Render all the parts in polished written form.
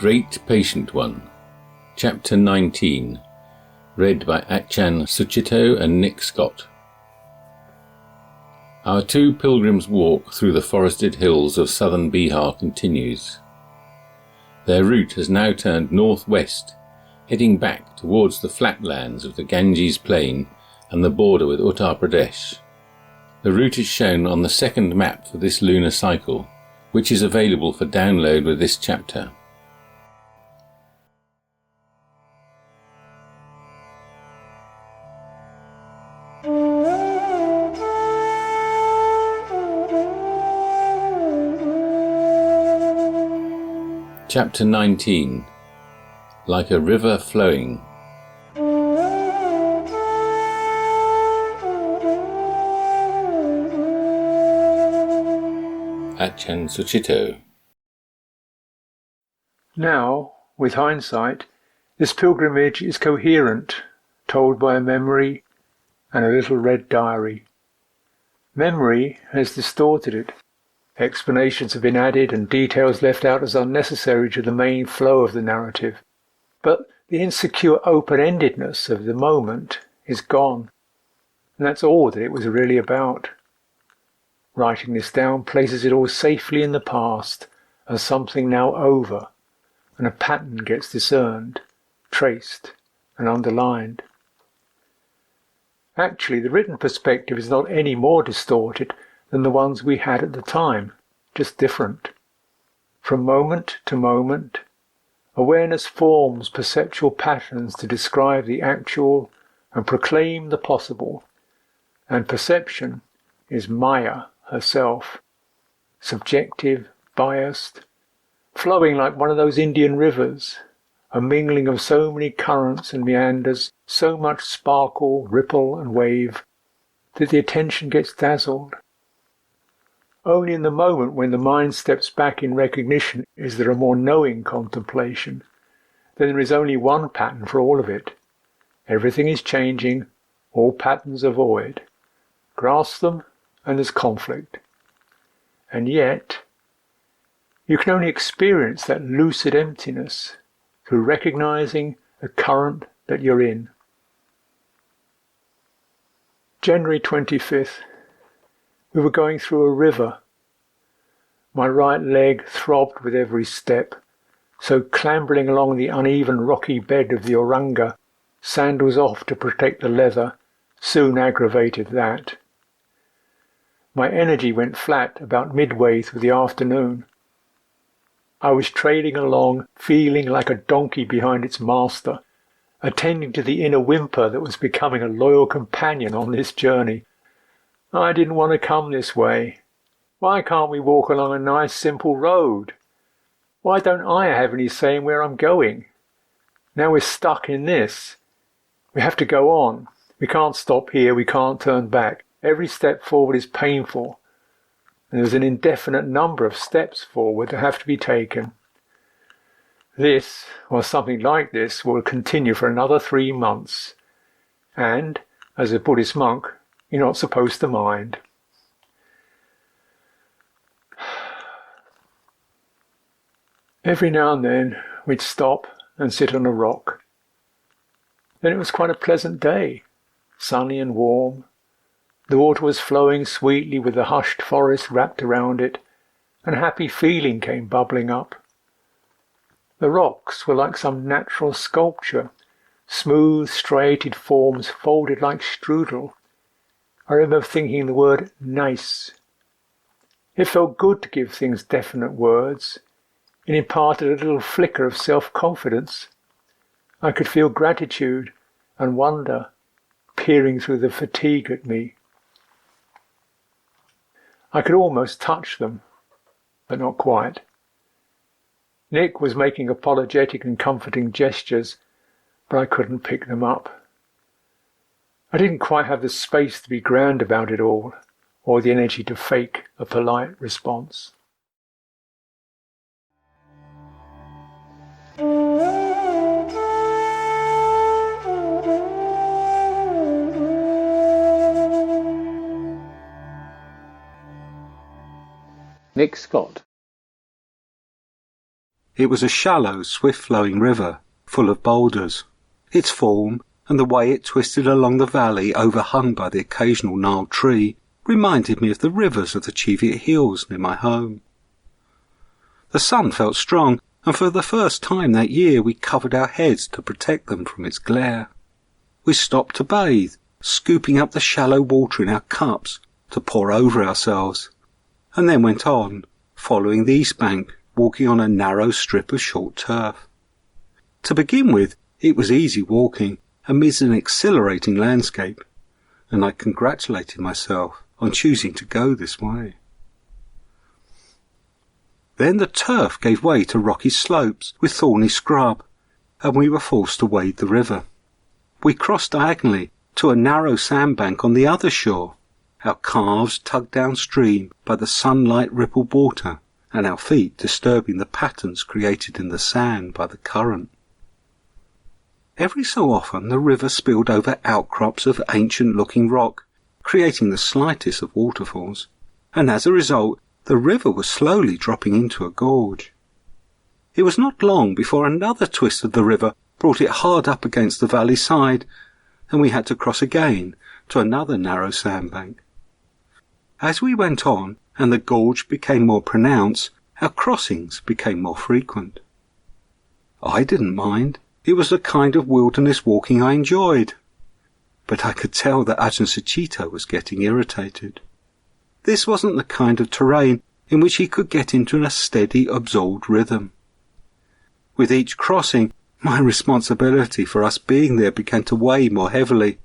Great Patient One, Chapter 19, read by Achan Suchito and Nick Scott. Our two pilgrims' walk through the forested hills of southern Bihar continues. Their route has now turned northwest, heading back towards the flatlands of the Ganges Plain and the border with Uttar Pradesh. The route is shown on the second map for this lunar cycle, which is available for download with this chapter. Chapter 19, Like a River Flowing. Achan Suchito. Now, with hindsight, this pilgrimage is coherent, told by a memory and a little red diary. Memory has distorted it. Explanations have been added and details left out as unnecessary to the main flow of the narrative. But the insecure open-endedness of the moment is gone. And that's all that it was really about. Writing this down places it all safely in the past as something now over, and a pattern gets discerned, traced, and underlined. Actually, the written perspective is not any more distorted than the ones we had at the time, just different. From moment to moment, awareness forms perceptual patterns to describe the actual and proclaim the possible, and perception is Maya herself, subjective, biased, flowing like one of those Indian rivers, a mingling of so many currents and meanders, so much sparkle, ripple and wave, that the attention gets dazzled. Only in the moment when the mind steps back in recognition is there a more knowing contemplation. Then there is only one pattern for all of it. Everything is changing, all patterns are void. Grasp them and there's conflict. And yet, you can only experience that lucid emptiness through recognizing the current that you're in. January 25th. We were going through a river. My right leg throbbed with every step, so clambering along the uneven rocky bed of the Oranga, sandals off to protect the leather, soon aggravated that. My energy went flat about midway through the afternoon. I was trading along, feeling like a donkey behind its master, attending to the inner whimper that was becoming a loyal companion on this journey. I didn't want to come this way. Why can't we walk along a nice simple road? Why don't I have any say in where I'm going? Now we're stuck in this. We have to go on. We can't stop here, we can't turn back. Every step forward is painful, and there's an indefinite number of steps forward that have to be taken. This, or something like this, will continue for another 3 months. And, as a Buddhist monk, you're not supposed to mind. Every now and then we'd stop and sit on a rock. Then it was quite a pleasant day, sunny and warm. The water was flowing sweetly with the hushed forest wrapped around it, and a happy feeling came bubbling up. The rocks were like some natural sculpture, smooth striated forms folded like strudel. I remember thinking the word nice. It felt good to give things definite words. It imparted a little flicker of self-confidence. I could feel gratitude and wonder peering through the fatigue at me. I could almost touch them, but not quite. Nick was making apologetic and comforting gestures, but I couldn't pick them up. I didn't quite have the space to be grand about it all, or the energy to fake a polite response. Nick Scott. It was a shallow, swift-flowing river, full of boulders. Its form, and the way it twisted along the valley overhung by the occasional gnarled tree, reminded me of the rivers of the Cheviot Hills near my home. The sun felt strong, and for the first time that year we covered our heads to protect them from its glare. We stopped to bathe, scooping up the shallow water in our cups to pour over ourselves, and then went on, following the east bank, walking on a narrow strip of short turf. To begin with, it was easy walking amidst an exhilarating landscape, and I congratulated myself on choosing to go this way. Then the turf gave way to rocky slopes with thorny scrub, and we were forced to wade the river. We crossed diagonally to a narrow sandbank on the other shore, our calves tugged downstream by the sunlight rippled water, and our feet disturbing the patterns created in the sand by the current. Every so often the river spilled over outcrops of ancient-looking rock, creating the slightest of waterfalls, and as a result the river was slowly dropping into a gorge. It was not long before another twist of the river brought it hard up against the valley side, and we had to cross again to another narrow sandbank. As we went on, and the gorge became more pronounced, our crossings became more frequent. I didn't mind. It was the kind of wilderness walking I enjoyed. But I could tell that Ajahn Sucitto was getting irritated. This wasn't the kind of terrain in which he could get into a steady, absorbed rhythm. With each crossing, my responsibility for us being there began to weigh more heavily,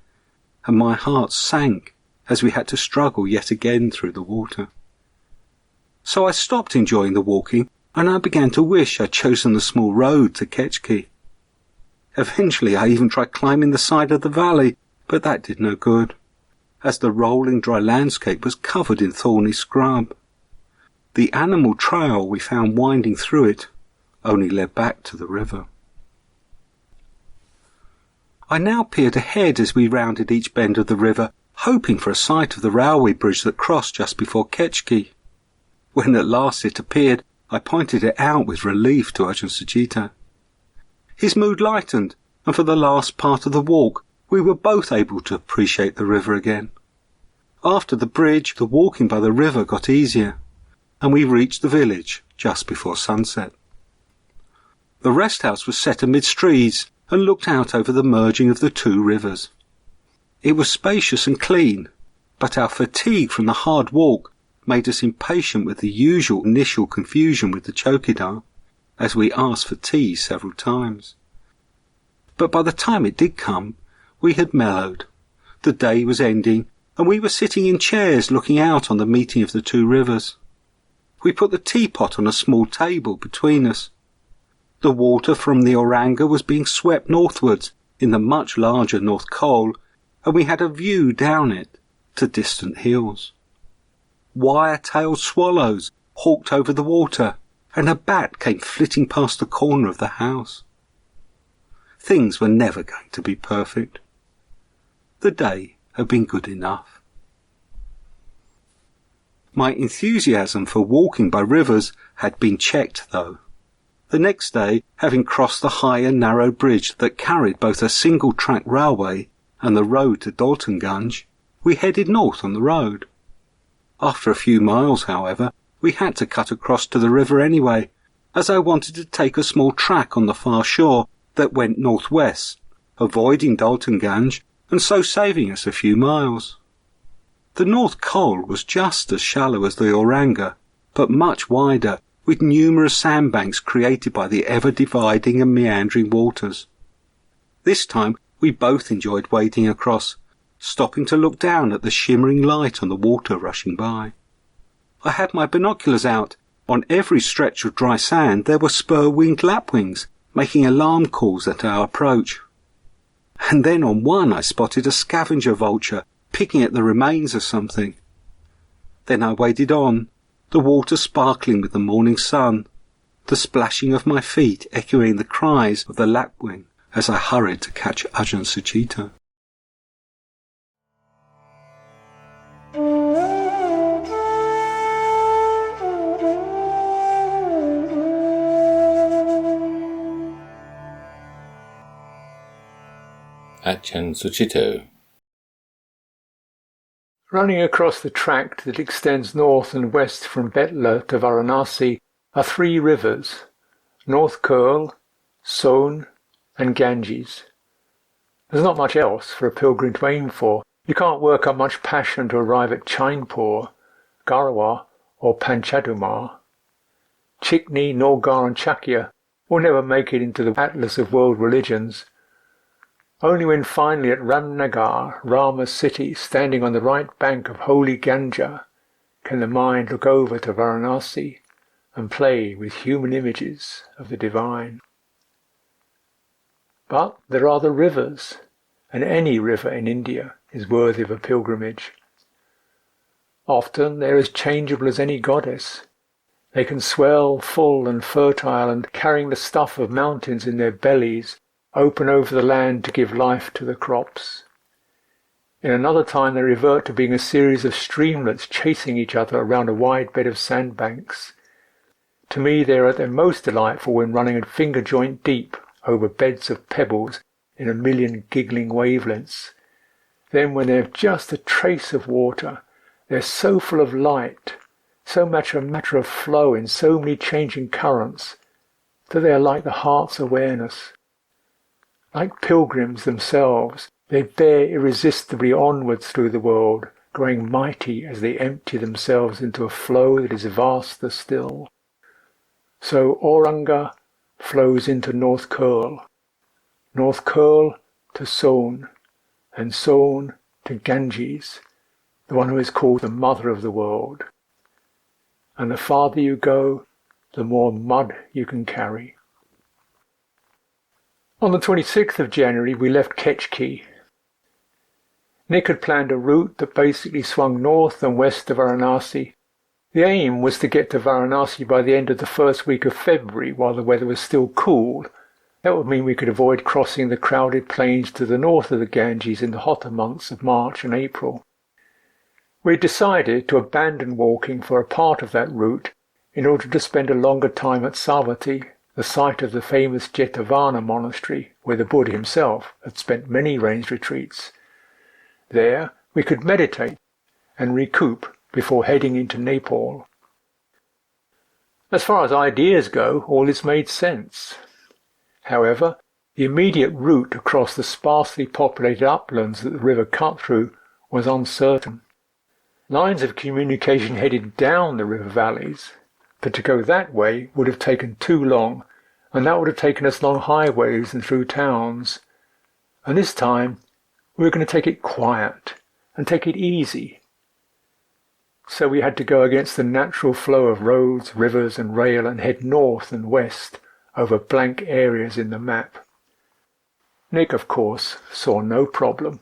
and my heart sank as we had to struggle yet again through the water. So I stopped enjoying the walking, and I began to wish I'd chosen the small road to Ketchki. Eventually I even tried climbing the side of the valley, but that did no good, as the rolling dry landscape was covered in thorny scrub. The animal trail we found winding through it only led back to the river. I now peered ahead as we rounded each bend of the river, hoping for a sight of the railway bridge that crossed just before Ketchki. When at last it appeared, I pointed it out with relief to Ajahn Sucitto. His mood lightened, and for the last part of the walk we were both able to appreciate the river again. After the bridge, the walking by the river got easier, and we reached the village just before sunset. The rest house was set amidst trees and looked out over the merging of the two rivers. It was spacious and clean, but our fatigue from the hard walk made us impatient with the usual initial confusion with the chowkidar, as we asked for tea several times. But by the time it did come, we had mellowed. The day was ending, and we were sitting in chairs looking out on the meeting of the two rivers. We put the teapot on a small table between us. The water from the Oranga was being swept northwards in the much larger North Col, and we had a view down it to distant hills. Wire-tailed swallows hawked over the water, and a bat came flitting past the corner of the house. Things were never going to be perfect. The day had been good enough. My enthusiasm for walking by rivers had been checked, though. The next day, having crossed the high and narrow bridge that carried both a single-track railway and the road to Daltonganj, we headed north on the road. After a few miles, however, we had to cut across to the river anyway, as I wanted to take a small track on the far shore that went northwest, avoiding Daltonganj and so saving us a few miles. The North Col was just as shallow as the Oranga, but much wider, with numerous sandbanks created by the ever-dividing and meandering waters. This time we both enjoyed wading across, stopping to look down at the shimmering light on the water rushing by. I had my binoculars out. On every stretch of dry sand there were spur-winged lapwings, making alarm calls at our approach. And then on one I spotted a scavenger vulture, picking at the remains of something. Then I waded on, the water sparkling with the morning sun, the splashing of my feet echoing the cries of the lapwing as I hurried to catch Ajahn Sucitto. Achan Suchito. Running across the tract that extends north and west from Betla to Varanasi are three rivers, North Kurl, Son and Ganges. There's not much else for a pilgrim to aim for. You can't work up much passion to arrive at Chainpur, Garhwal or Panchadumar. Chikni, Norgar and Chakya will never make it into the atlas of world religions. Only when finally at Ramnagar, Rama's city, standing on the right bank of holy Ganga, can the mind look over to Varanasi and play with human images of the divine. But there are the rivers, and any river in India is worthy of a pilgrimage. Often they are as changeable as any goddess. They can swell full and fertile and, carrying the stuff of mountains in their bellies, open over the land to give life to the crops. In another time they revert to being a series of streamlets chasing each other around a wide bed of sandbanks. To me they are at their most delightful when running at finger joint deep over beds of pebbles in a million giggling wavelengths. Then when they have just a trace of water, they're so full of light, so much a matter of flow in so many changing currents, that they are like the heart's awareness. Like pilgrims themselves, they bear irresistibly onwards through the world, growing mighty as they empty themselves into a flow that is vaster still. So Auranga flows into North Kurl to Son, and Son to Ganges, the one who is called the mother of the world. And the farther you go, the more mud you can carry. On the 26th of January we left Ketchki. Nick had planned a route that basically swung north and west of Varanasi. The aim was to get to Varanasi by the end of the first week of February while the weather was still cool. That would mean we could avoid crossing the crowded plains to the north of the Ganges in the hotter months of March and April. We had decided to abandon walking for a part of that route in order to spend a longer time at Savatthi, the site of the famous Jetavana monastery where the Buddha himself had spent many rains retreats. There we could meditate and recoup before heading into Nepal. As far as ideas go, all this made sense. However, the immediate route across the sparsely populated uplands that the river cut through was uncertain. Lines of communication headed down the river valleys, but to go that way would have taken too long, and that would have taken us along highways and through towns. And this time we were going to take it quiet and take it easy. So we had to go against the natural flow of roads, rivers and rail and head north and west over blank areas in the map. Nick, of course, saw no problem.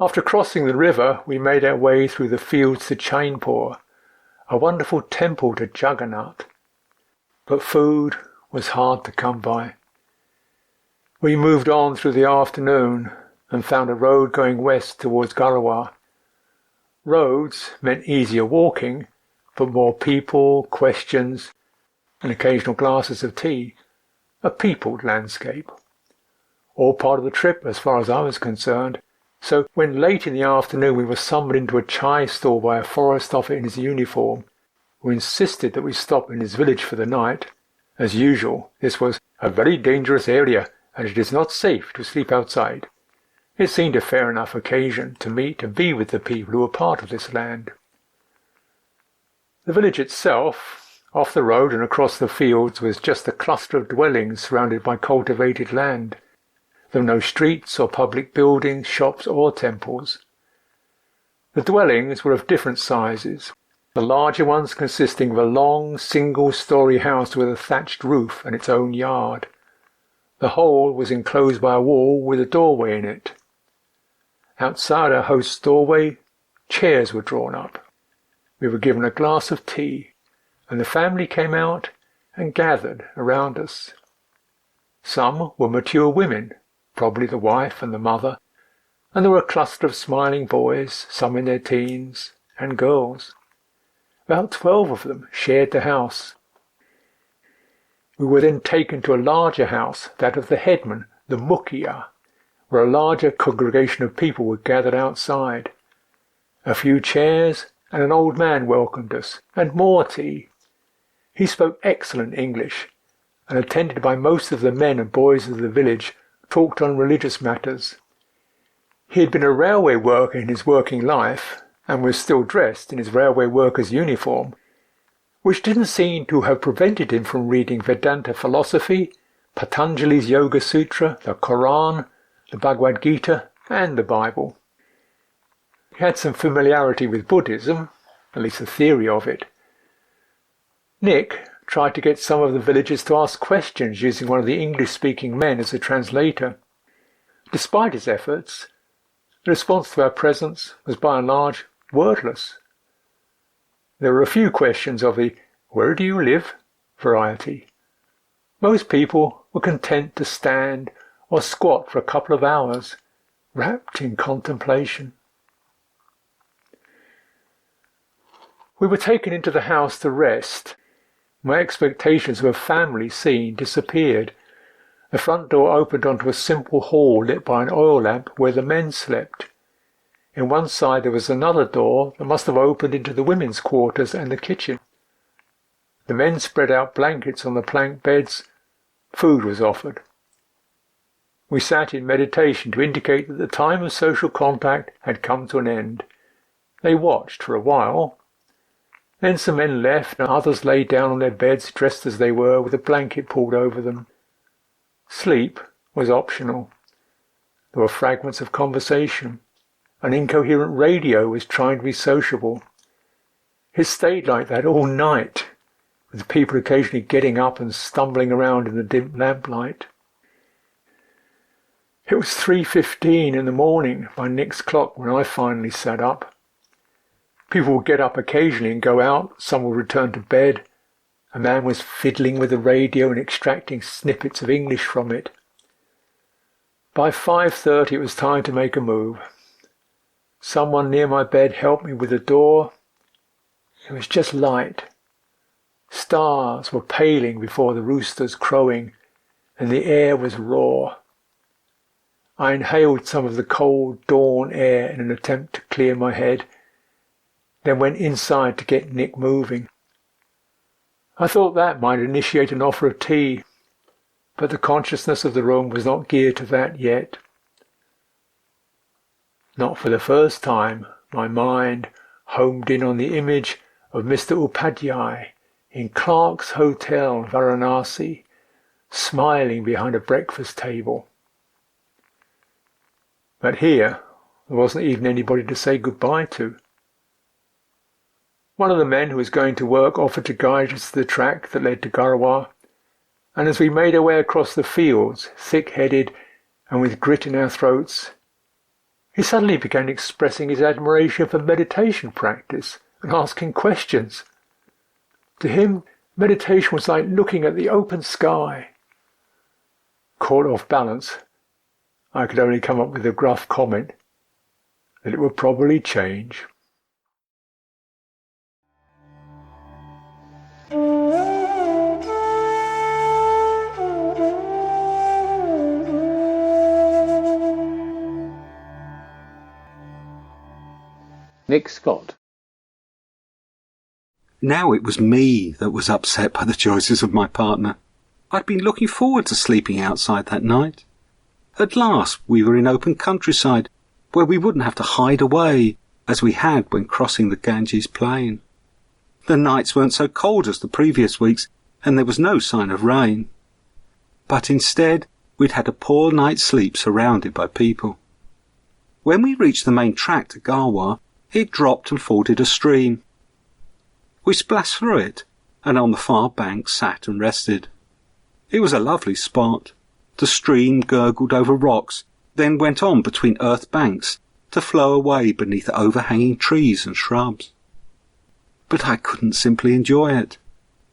After crossing the river, we made our way through the fields to Chainpur, a wonderful temple to Jagannath. But food was hard to come by. We moved on through the afternoon and found a road going west towards Garhwal. Roads meant easier walking, but more people, questions, and occasional glasses of tea. A peopled landscape. All part of the trip as far as I was concerned. So when late in the afternoon we were summoned into a chai stall by a forest officer in his uniform, who insisted that we stop in his village for the night, as usual, this was a very dangerous area and it is not safe to sleep outside. It seemed a fair enough occasion to meet and be with the people who were part of this land. The village itself, off the road and across the fields, was just a cluster of dwellings surrounded by cultivated land. There were no streets or public buildings, shops or temples. The dwellings were of different sizes, the larger ones consisting of a long single-storey house with a thatched roof and its own yard. The whole was enclosed by a wall with a doorway in it. Outside our host's doorway, chairs were drawn up. We were given a glass of tea, and the family came out and gathered around us. Some were mature women, probably the wife and the mother, and there were a cluster of smiling boys, some in their teens, and girls. About 12 of them shared the house. We were then taken to a larger house, that of the headman, the Mukia, where a larger congregation of people were gathered outside. A few chairs and an old man welcomed us, and more tea. He spoke excellent English, and attended by most of the men and boys of the village, talked on religious matters. He had been a railway worker in his working life, and was still dressed in his railway worker's uniform, which didn't seem to have prevented him from reading Vedanta philosophy, Patanjali's Yoga Sutra, the Quran, the Bhagavad Gita, and the Bible. He had some familiarity with Buddhism, at least the theory of it. Nick tried to get some of the villagers to ask questions using one of the English-speaking men as a translator. Despite his efforts, the response to our presence was by and large wordless. There were a few questions of the "where do you live?" variety. Most people were content to stand or squat for a couple of hours, wrapped in contemplation. We were taken into the house to rest. My expectations of a family scene disappeared. The front door opened onto a simple hall lit by an oil lamp where the men slept. In one side there was another door that must have opened into the women's quarters and the kitchen. The men spread out blankets on the plank beds. Food was offered. We sat in meditation to indicate that the time of social contact had come to an end. They watched for a while. Then some men left and others lay down on their beds dressed as they were with a blanket pulled over them. Sleep was optional. There were fragments of conversation. An incoherent radio was trying to be sociable. It stayed like that all night, with people occasionally getting up and stumbling around in the dim lamplight. It was 3:15 in the morning by Nick's clock when I finally sat up. People would get up occasionally and go out, some would return to bed. A man was fiddling with the radio and extracting snippets of English from it. By 5:30 it was time to make a move. Someone near my bed helped me with the door. It was just light. Stars were paling before the roosters crowing, and the air was raw. I inhaled some of the cold dawn air in an attempt to clear my head, then went inside to get Nick moving. I thought that might initiate an offer of tea, but the consciousness of the room was not geared to that yet. Not for the first time, my mind homed in on the image of Mr. Upadhyay in Clark's Hotel, Varanasi, smiling behind a breakfast table. But here, there wasn't even anybody to say goodbye to. One of the men who was going to work offered to guide us to the track that led to Garhwal, and as we made our way across the fields, thick-headed and with grit in our throats, he suddenly began expressing his admiration for meditation practice and asking questions. To him, meditation was like looking at the open sky. Caught off balance, I could only come up with the gruff comment that it would probably change. Nick Scott. Now it was me that was upset by the choices of my partner. I'd been looking forward to sleeping outside that night. At last we were in open countryside, where we wouldn't have to hide away, as we had when crossing the Ganges plain. The nights weren't so cold as the previous weeks, and there was no sign of rain. But instead, we'd had a poor night's sleep surrounded by people. When we reached the main track to Garhwal, it dropped and forded a stream. We splashed through it, and on the far bank sat and rested. It was a lovely spot. The stream gurgled over rocks, then went on between earth banks to flow away beneath the overhanging trees and shrubs. But I couldn't simply enjoy it,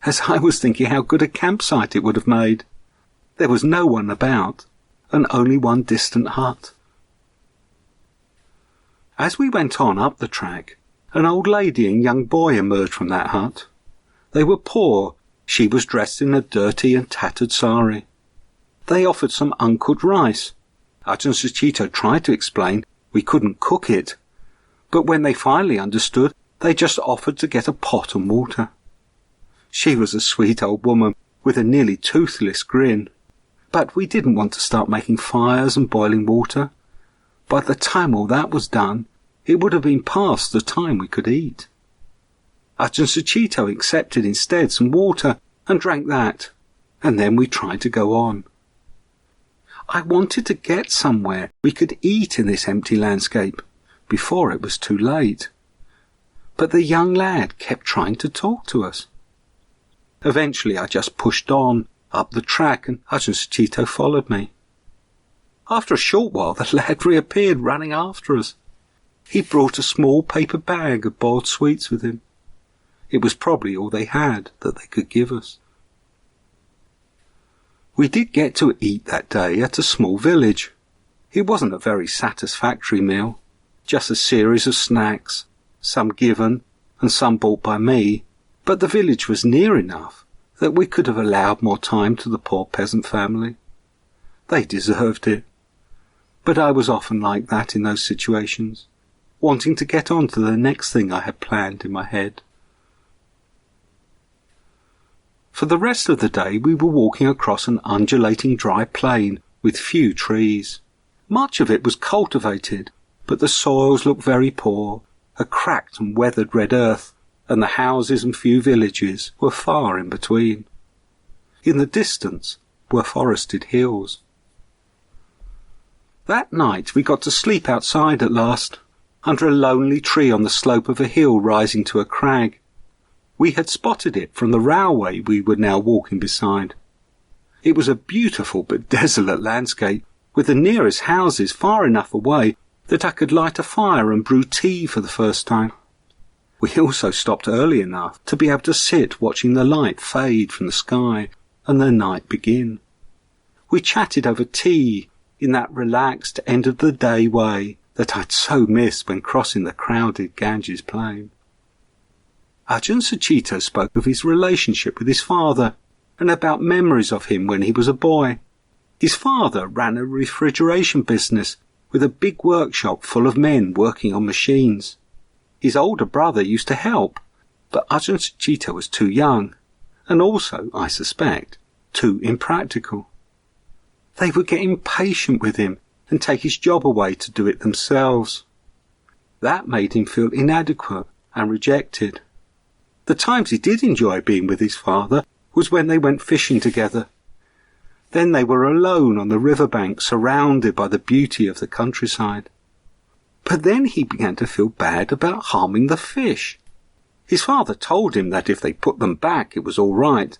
as I was thinking how good a campsite it would have made. There was no one about, and only one distant hut. As we went on up the track, an old lady and young boy emerged from that hut. They were poor. She was dressed in a dirty and tattered sari. They offered some uncooked rice. Ajahn Sucitto tried to explain we couldn't cook it, but when they finally understood, they just offered to get a pot and water. She was a sweet old woman with a nearly toothless grin, but we didn't want to start making fires and boiling water. By the time all that was done, it would have been past the time we could eat. Ajahn Sucitto accepted instead some water and drank that, and then we tried to go on. I wanted to get somewhere we could eat in this empty landscape before it was too late. But the young lad kept trying to talk to us. Eventually I just pushed on, up the track, and Ajahn Sucitto followed me. After a short while the lad reappeared running after us. He brought a small paper bag of boiled sweets with him. It was probably all they had that they could give us. We did get to eat that day at a small village. It wasn't a very satisfactory meal, just a series of snacks, some given and some bought by me, but the village was near enough that we could have allowed more time to the poor peasant family. They deserved it. But I was often like that in those situations, wanting to get on to the next thing I had planned in my head. For the rest of the day we were walking across an undulating dry plain with few trees. Much of it was cultivated, but the soils looked very poor, a cracked and weathered red earth, and the houses and few villages were far in between. In the distance were forested hills. That night we got to sleep outside at last, under a lonely tree on the slope of a hill rising to a crag. We had spotted it from the railway we were now walking beside. It was a beautiful but desolate landscape, with the nearest houses far enough away that I could light a fire and brew tea for the first time. We also stopped early enough to be able to sit watching the light fade from the sky and the night begin. We chatted over tea in that relaxed end-of-the-day way that I'd so missed when crossing the crowded Ganges plain. Ajahn Sucitto spoke of his relationship with his father and about memories of him when he was a boy. His father ran a refrigeration business with a big workshop full of men working on machines. His older brother used to help, but Ajahn Sucitto was too young, and also, I suspect, too impractical. They would get impatient with him and take his job away to do it themselves. That made him feel inadequate and rejected. The times he did enjoy being with his father was when they went fishing together. Then they were alone on the riverbank, surrounded by the beauty of the countryside. But then he began to feel bad about harming the fish. His father told him that if they put them back it was all right.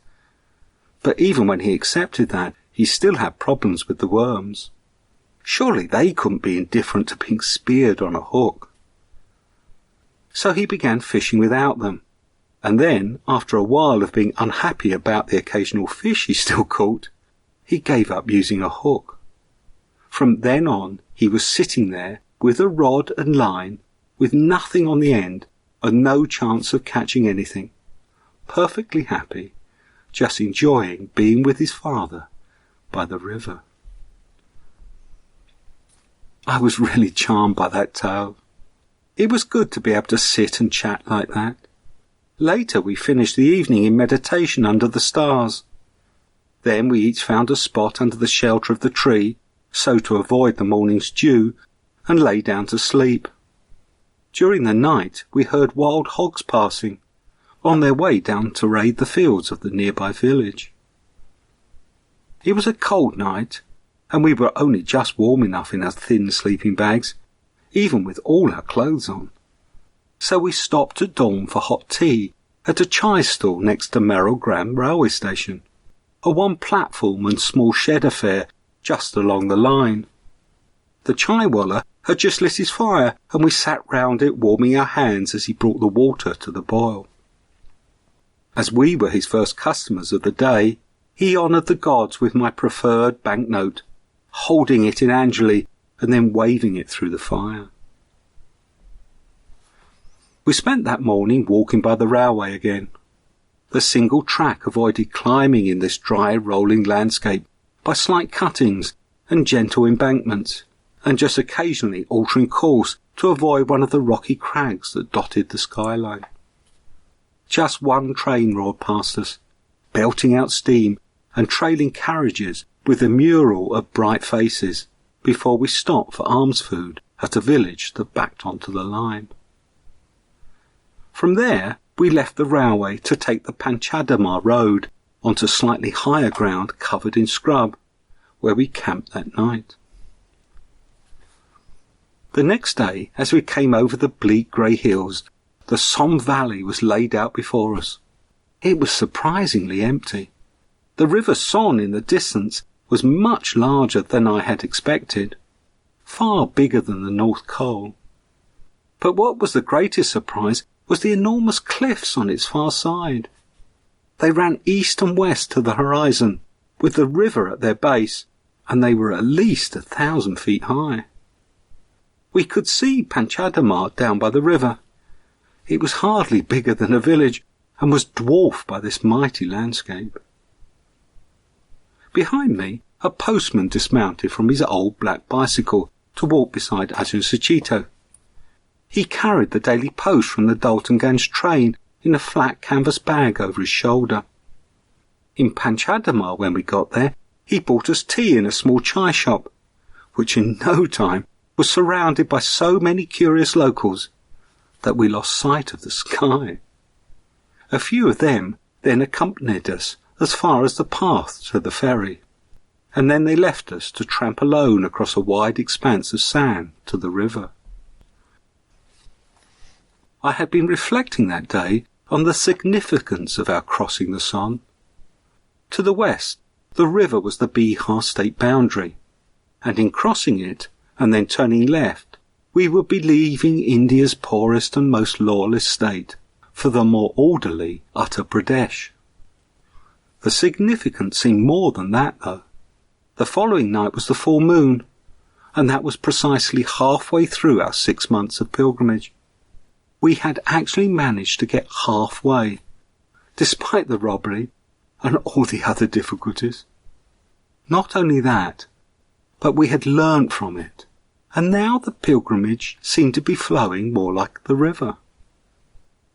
But even when he accepted that, he still had problems with the worms. Surely they couldn't be indifferent to being speared on a hook. So he began fishing without them. And then, after a while of being unhappy about the occasional fish he still caught, he gave up using a hook. From then on, he was sitting there with a rod and line, with nothing on the end, and no chance of catching anything, perfectly happy, just enjoying being with his father by the river. I was really charmed by that tale. It was good to be able to sit and chat like that. Later we finished the evening in meditation under the stars. Then we each found a spot under the shelter of the tree, so to avoid the morning's dew, and lay down to sleep. During the night we heard wild hogs passing, on their way down to raid the fields of the nearby village. It was a cold night, and we were only just warm enough in our thin sleeping bags, even with all our clothes on. So we stopped at dawn for hot tea at a chai stall next to Merrill Graham railway station, a one-platform and small shed affair just along the line. The chaiwallah had just lit his fire, and we sat round it warming our hands as he brought the water to the boil. As we were his first customers of the day, he honoured the gods with my preferred banknote, holding it in Anjali and then waving it through the fire. We spent that morning walking by the railway again. The single track avoided climbing in this dry rolling landscape by slight cuttings and gentle embankments, and just occasionally altering course to avoid one of the rocky crags that dotted the skyline. Just one train roared past us, belting out steam and trailing carriages with a mural of bright faces, before we stopped for alms food at a village that backed onto the line. From there, we left the railway to take the Panchadamar road onto slightly higher ground covered in scrub, where we camped that night. The next day, as we came over the bleak grey hills, the Somme Valley was laid out before us. It was surprisingly empty. The River Son in the distance was much larger than I had expected, far bigger than the North Col. But what was the greatest surprise was the enormous cliffs on its far side. They ran east and west to the horizon, with the river at their base, and they were at least 1,000 feet high. We could see Panchadamar down by the river. It was hardly bigger than a village, and was dwarfed by this mighty landscape. Behind me, a postman dismounted from his old black bicycle to walk beside Ajahn Sucitto. He carried the Daily Post from the Daltonganj train in a flat canvas bag over his shoulder. In Panchadamar, when we got there, he bought us tea in a small chai shop, which in no time was surrounded by so many curious locals that we lost sight of the sky. A few of them then accompanied us as far as the path to the ferry, and then they left us to tramp alone across a wide expanse of sand to the river. I had been reflecting that day on the significance of our crossing the Son. To the west, the river was the Bihar state boundary, and in crossing it and then turning left, we would be leaving India's poorest and most lawless state for the more orderly Uttar Pradesh. The significance seemed more than that, though. The following night was the full moon, and that was precisely halfway through our 6 months of pilgrimage. We had actually managed to get halfway, despite the robbery and all the other difficulties. Not only that, but we had learnt from it, and now the pilgrimage seemed to be flowing more like the river.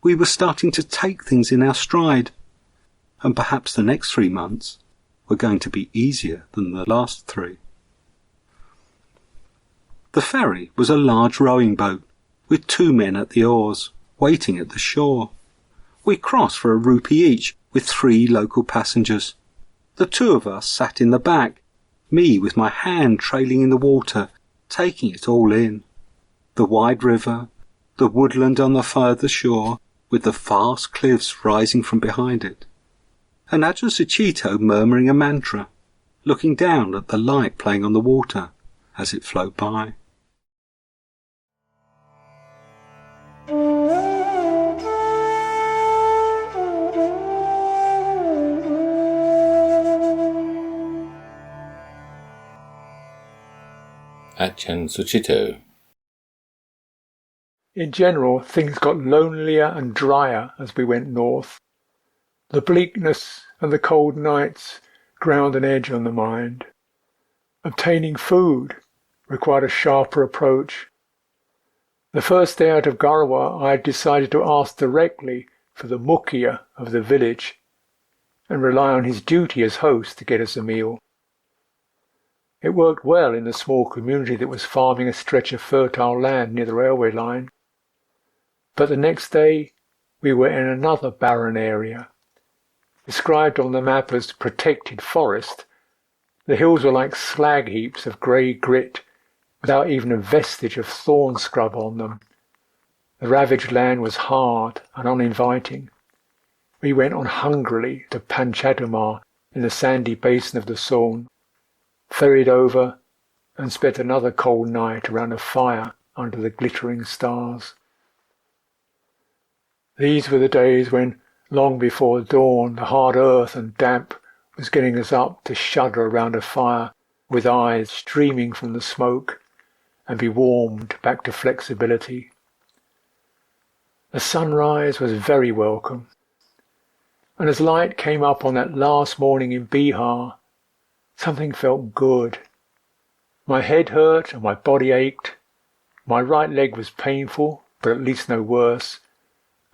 We were starting to take things in our stride, and perhaps the next 3 months were going to be easier than the last 3. The ferry was a large rowing boat, with 2 men at the oars, waiting at the shore. We crossed for a rupee each, with 3 local passengers. The 2 of us sat in the back, me with my hand trailing in the water, taking it all in. The wide river, the woodland on the further shore, with the vast cliffs rising from behind it, and Ajahn Sucitto murmuring a mantra, looking down at the light playing on the water as it flowed by. Ajahn Sucitto. In general, things got lonelier and drier as we went north. The bleakness and the cold nights ground an edge on the mind. Obtaining food required a sharper approach. The first day out of Garwa, I had decided to ask directly for the Mukhya of the village and rely on his duty as host to get us a meal. It worked well in the small community that was farming a stretch of fertile land near the railway line. But the next day we were in another barren area. Described on the map as protected forest, the hills were like slag heaps of grey grit, without even a vestige of thorn scrub on them. The ravaged land was hard and uninviting. We went on hungrily to Panchadamar in the sandy basin of the Son, ferried over, and spent another cold night around a fire under the glittering stars. These were the days when, long before dawn, the hard earth and damp was getting us up to shudder around a fire with eyes streaming from the smoke and be warmed back to flexibility. The sunrise was very welcome, and as light came up on that last morning in Bihar, Something felt good. My head hurt and my body ached. My right leg was painful, but at least no worse,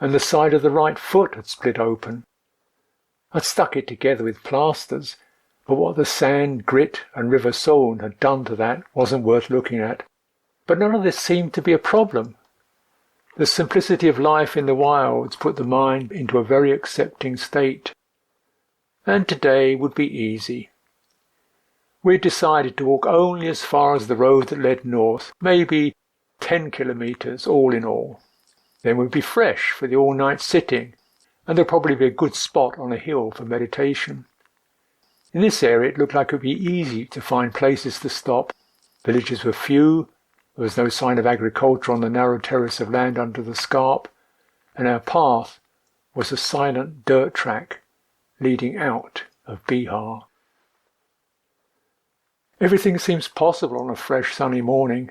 and the side of the right foot had split open. I'd stuck it together with plasters, but what the sand, grit and River Soln had done to that wasn't worth looking at. But none of this seemed to be a problem. The simplicity of life in the wilds put the mind into a very accepting state. And today would be easy. We decided to walk only as far as the road that led north, maybe 10 kilometres all in all. Then we'd be fresh for the all-night sitting, and there'd probably be a good spot on a hill for meditation. In this area it looked like it would be easy to find places to stop. Villages were few, there was no sign of agriculture on the narrow terrace of land under the scarp, and our path was a silent dirt track leading out of Bihar. Everything seems possible on a fresh sunny morning.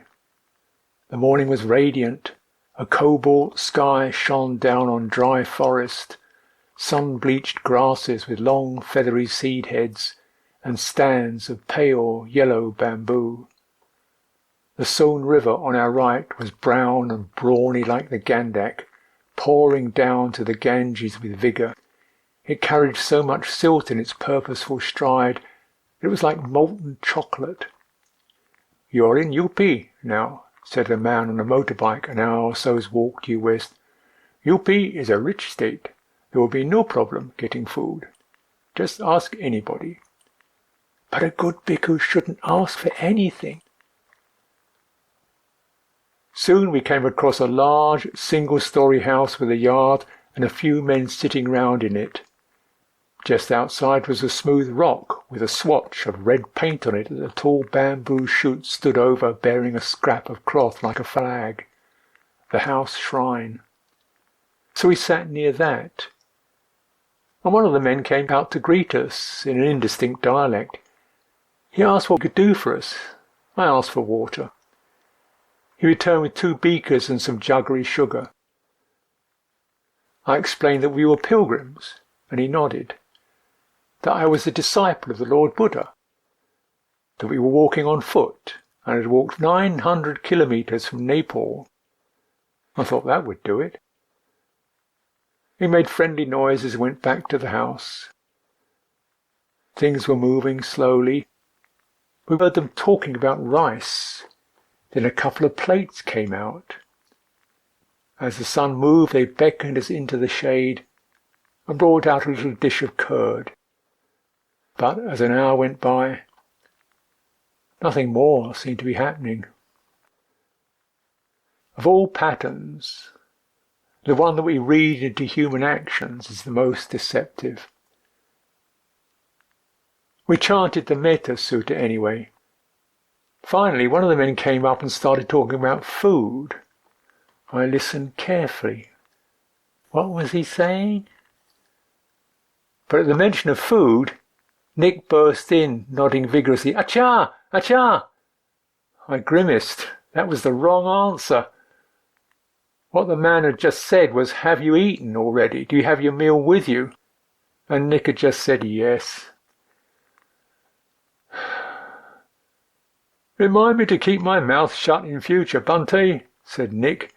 The morning was radiant. A cobalt sky shone down on dry forest, sun-bleached grasses with long feathery seed heads, and stands of pale yellow bamboo. The Son River on our right was brown and brawny like the Gandak, pouring down to the Ganges with vigour. It carried so much silt in its purposeful stride that it was like molten chocolate. "You're in UP now," said a man on a motorbike an hour or so's walk due west. "UP is a rich state. There will be no problem getting food. Just ask anybody." But a good bhikkhu shouldn't ask for anything. Soon we came across a large single-story house with a yard and a few men sitting round in it. Just outside was a smooth rock with a swatch of red paint on it that a tall bamboo shoot stood over, bearing a scrap of cloth like a flag. The house shrine. So we sat near that. And one of the men came out to greet us in an indistinct dialect. He asked what we could do for us. I asked for water. He returned with 2 beakers and some jaggery sugar. I explained that we were pilgrims, and he nodded. That I was a disciple of the Lord Buddha. That we were walking on foot, and had walked 900 kilometres from Nepal. I thought that would do it. He made friendly noises and went back to the house. Things were moving slowly. We heard them talking about rice. Then a couple of plates came out. As the sun moved, they beckoned us into the shade and brought out a little dish of curd. But as an hour went by, nothing more seemed to be happening. Of all patterns, the one that we read into human actions is the most deceptive. We chanted the Metta Sutta anyway. Finally, one of the men came up and started talking about food. I listened carefully. What was he saying? But at the mention of food, Nick burst in, nodding vigorously. "Acha! Acha!" I grimaced. That was the wrong answer. What the man had just said was, "Have you eaten already? Do you have your meal with you?" And Nick had just said yes. "Remind me to keep my mouth shut in future, Bunty," said Nick,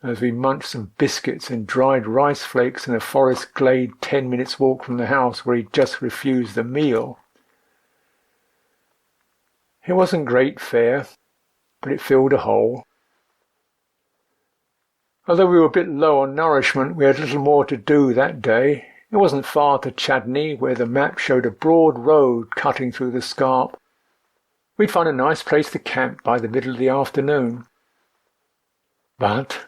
as we munched some biscuits and dried rice flakes in a forest glade 10 minutes' walk from the house where he'd just refused the meal. It wasn't great fare, but it filled a hole. Although we were a bit low on nourishment, we had little more to do that day. It wasn't far to Chadni, where the map showed a broad road cutting through the scarp. We'd find a nice place to camp by the middle of the afternoon. But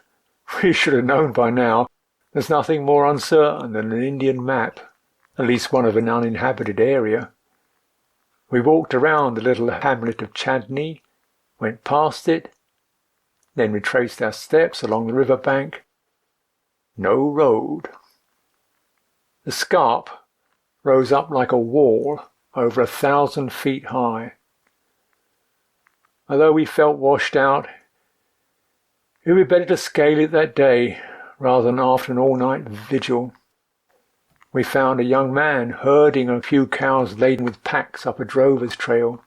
we should have known by now there's nothing more uncertain than an Indian map, at least one of an uninhabited area. We walked around the little hamlet of Chadni, went past it, then retraced our steps along the river bank. No road. The scarp rose up like a wall over 1,000 feet high. Although we felt washed out, it would be better to scale it that day rather than after an all-night vigil. we found a young man herding a few cows laden with packs up a drover's trail.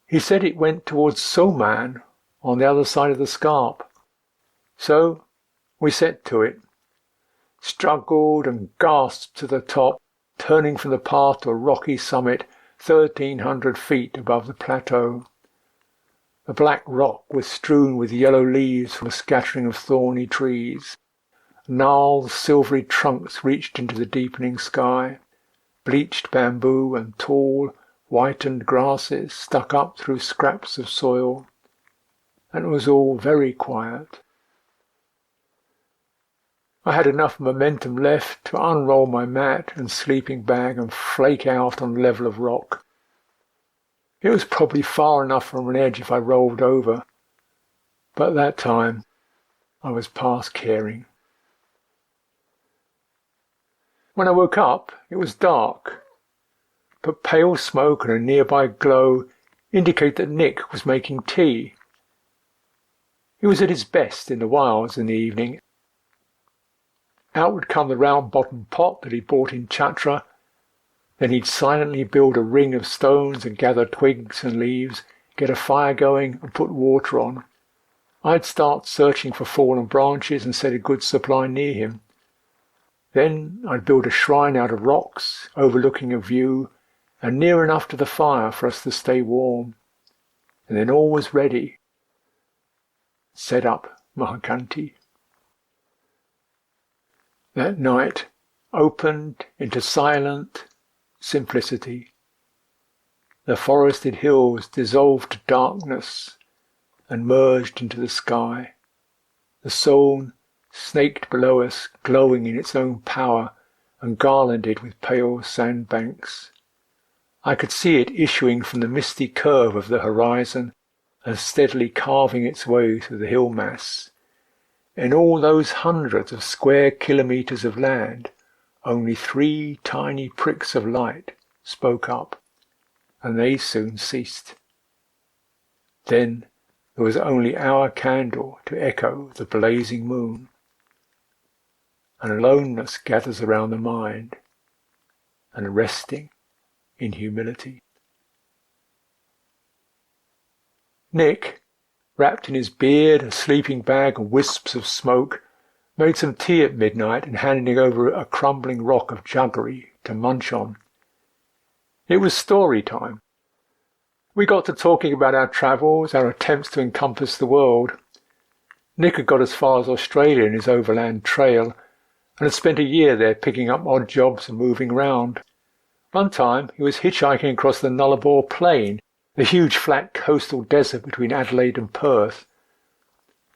He said it went towards Soman on the other side of the scarp. So we set to it, struggled and gasped to the top, turning from the path to a rocky summit 1,300 feet above the plateau. The black rock was strewn with yellow leaves from a scattering of thorny trees. Gnarled, silvery trunks reached into the deepening sky. Bleached bamboo and tall, whitened grasses stuck up through scraps of soil. And it was all very quiet. I had enough momentum left to unroll my mat and sleeping bag and flake out on the level of rock. It was probably far enough from an edge if I rolled over, but at that time I was past caring. When I woke up, it was dark, but pale smoke and a nearby glow indicate that Nick was making tea. He was at his best in the wilds in the evening. Out would come the round-bottomed pot that he bought in Chatra. Then he'd silently build a ring of stones and gather twigs and leaves, get a fire going and put water on. I'd start searching for fallen branches and set a good supply near him. Then I'd build a shrine out of rocks, overlooking a view, and near enough to the fire for us to stay warm. And then all was ready. Set up Mahakanti. That night opened into silent simplicity. The forested hills dissolved to darkness and merged into the sky. The Saône snaked below us, glowing in its own power and garlanded with pale sandbanks. I could see it issuing from the misty curve of the horizon and steadily carving its way through the hill mass. In all those hundreds of square kilometres of land, only 3 tiny pricks of light spoke up, and they soon ceased. Then there was only our candle to echo the blazing moon. And aloneness gathers around the mind, and resting in humility. Nick, wrapped in his beard, a sleeping bag and wisps of smoke, made some tea at midnight and handed over a crumbling rock of jaggery to munch on. It was story time. We got to talking about our travels, our attempts to encompass the world. Nick had got as far as Australia in his overland trail, and had spent a year there picking up odd jobs and moving round. One time he was hitchhiking across the Nullarbor Plain, the huge flat coastal desert between Adelaide and Perth.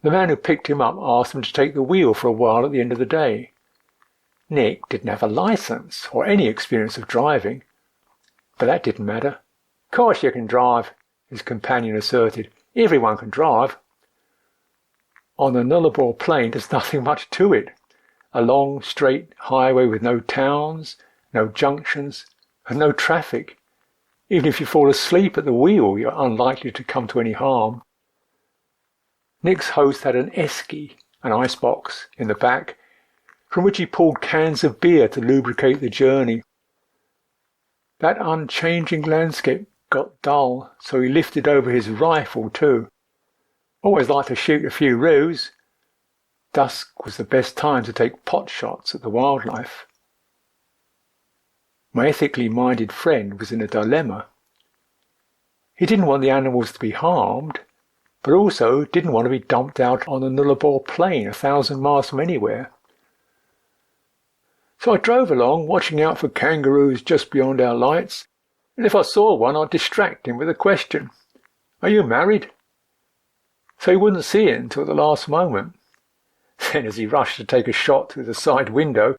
The man who picked him up asked him to take the wheel for a while at the end of the day. Nick didn't have a licence or any experience of driving, but that didn't matter. "Course you can drive," his companion asserted. "Everyone can drive." On the Nullarbor Plain there's nothing much to it. A long, straight highway with no towns, no junctions, and no traffic. Even if you fall asleep at the wheel, you're unlikely to come to any harm. Nick's host had an esky, an icebox, in the back, from which he pulled cans of beer to lubricate the journey. That unchanging landscape got dull, so he lifted over his rifle too. Always liked to shoot a few roos. Dusk was the best time to take pot shots at the wildlife. My ethically minded friend was in a dilemma. He didn't want the animals to be harmed, but also didn't want to be dumped out on the Nullarbor Plain 1,000 miles from anywhere. So I drove along, watching out for kangaroos just beyond our lights, and if I saw one I'd distract him with a question. "Are you married?" So he wouldn't see it until the last moment. Then as he rushed to take a shot through the side window,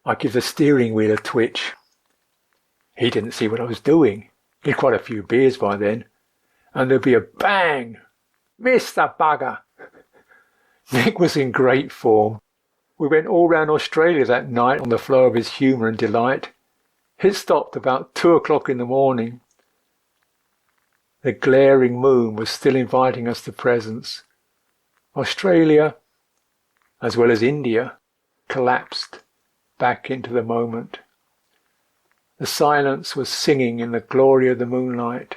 I'd give the steering wheel a twitch. He didn't see what I was doing. He'd quite a few beers by then. And there'd be a bang. "Missed the bugger!" Nick was in great form. We went all round Australia that night on the flow of his humour and delight. It stopped about 2 o'clock in the morning. The glaring moon was still inviting us to presence. Australia, as well as India, collapsed back into the moment. The silence was singing in the glory of the moonlight.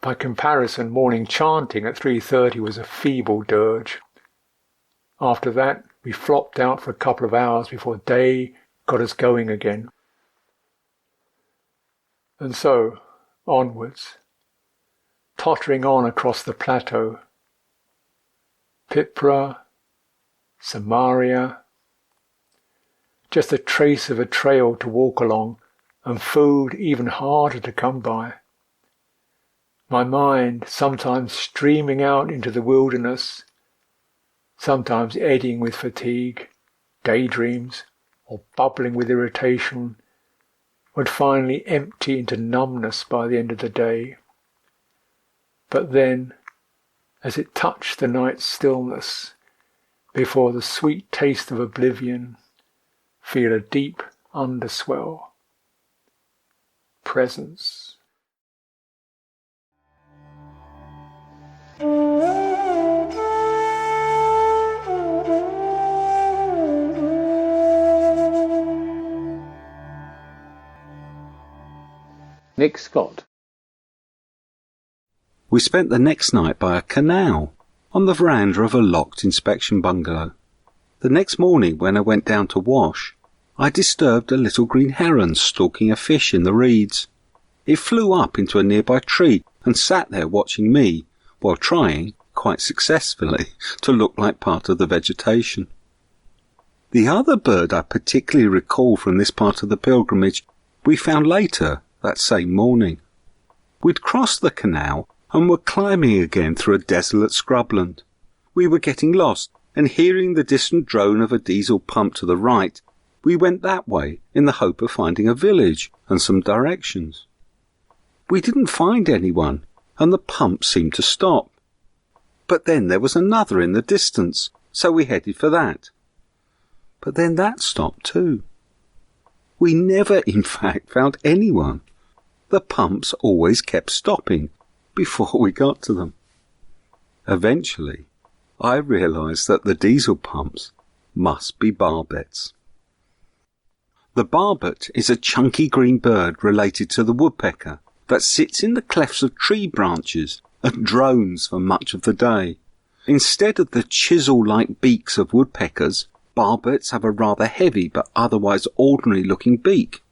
By comparison, morning chanting at 3:30 was a feeble dirge. After that, we flopped out for a couple of hours before day got us going again. And so, onwards, tottering on across the plateau. Pipra, Samaria, just a trace of a trail to walk along, and food even harder to come by. My mind sometimes streaming out into the wilderness, sometimes eddying with fatigue, daydreams, or bubbling with irritation, would finally empty into numbness by the end of the day. But then, as it touched the night's stillness, before the sweet taste of oblivion, feel a deep underswell. Presence. Nick Scott. We spent the next night by a canal, on the veranda of a locked inspection bungalow. The next morning, when I went down to wash, I disturbed a little green heron stalking a fish in the reeds. It flew up into a nearby tree and sat there watching me, while trying, quite successfully, to look like part of the vegetation. The other bird I particularly recall from this part of the pilgrimage we found later that same morning. We'd crossed the canal and were climbing again through a desolate scrubland. We were getting lost, and hearing the distant drone of a diesel pump to the right, we went that way in the hope of finding a village and some directions. We didn't find anyone, and the pump seemed to stop. But then there was another in the distance, so we headed for that. But then that stopped too. We never, in fact, found anyone. The pumps always kept stopping before we got to them. Eventually, I realised that the diesel pumps must be barbets. The barbet is a chunky green bird related to the woodpecker that sits in the clefts of tree branches and drones for much of the day. Instead of the chisel-like beaks of woodpeckers, barbets have a rather heavy but otherwise ordinary-looking beak,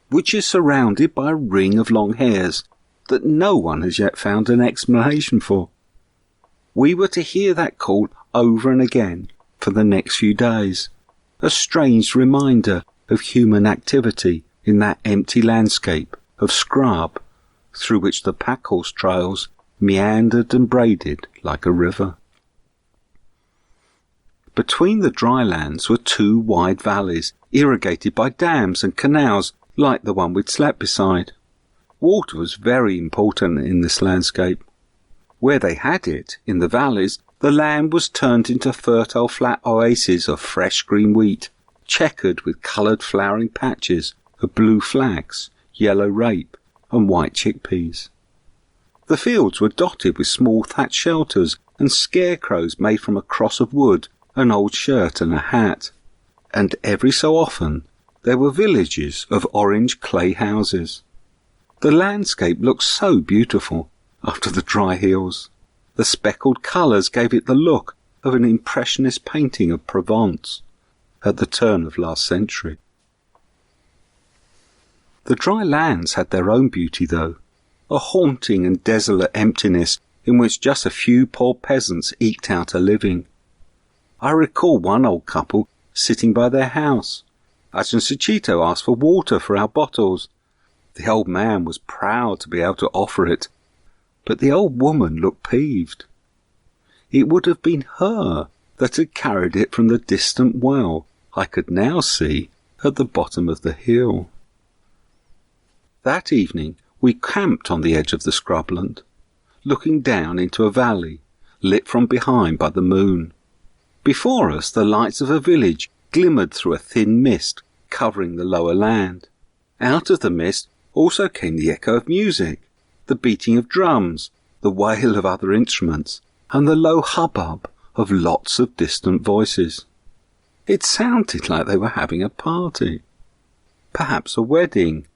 which is surrounded by a ring of long hairs that no one has yet found an explanation for. We were to hear that call over and again for the next few days, a strange reminder of human activity in that empty landscape of scrub through which the packhorse trails meandered and braided like a river. Between the dry lands were two wide valleys, irrigated by dams and canals like the one we'd slept beside. Water was very important in this landscape. Where they had it, in the valleys, the land was turned into fertile flat oases of fresh green wheat, checkered with coloured flowering patches of blue flax, yellow rape, and white chickpeas. The fields were dotted with small thatched shelters and scarecrows made from a cross of wood, an old shirt and a hat. And every so often there were villages of orange clay houses. The landscape looked so beautiful after the dry hills. The speckled colours gave it the look of an impressionist painting of Provence at the turn of last century. The dry lands had their own beauty, though, a haunting and desolate emptiness in which just a few poor peasants eked out a living. I recall one old couple sitting by their house. Ajahn Sucitto asked for water for our bottles. The old man was proud to be able to offer it, but the old woman looked peeved. It would have been her that had carried it from the distant well I could now see at the bottom of the hill. That evening we camped on the edge of the scrubland, looking down into a valley, lit from behind by the moon. Before us the lights of a village glimmered through a thin mist covering the lower land. Out of the mist also came the echo of music, the beating of drums, the wail of other instruments, and the low hubbub of lots of distant voices. It sounded like they were having a party. Perhaps a wedding,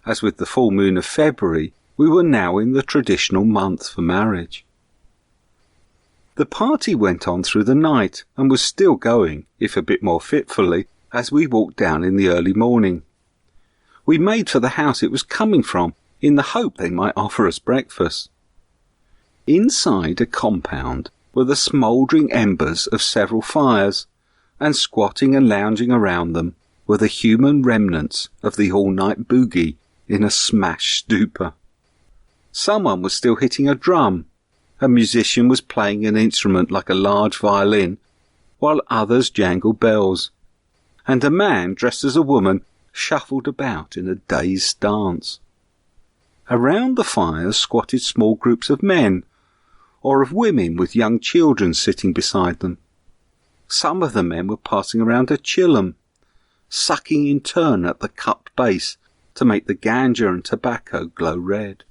as with the full moon of February, we were now in the traditional month for marriage. The party went on through the night and was still going, if a bit more fitfully, as we walked down in the early morning. We made for the house it was coming from, in the hope they might offer us breakfast. Inside a compound were the smouldering embers of several fires, and squatting and lounging around them were the human remnants of the all-night boogie in a smashed stupor. Someone was still hitting a drum, a musician was playing an instrument like a large violin, while others jangled bells, and a man dressed as a woman shuffled about in a dazed dance. Around the fires squatted small groups of men, or of women with young children sitting beside them. Some of the men were passing around a chillum, sucking in turn at the cupped base to make the ganja and tobacco glow red.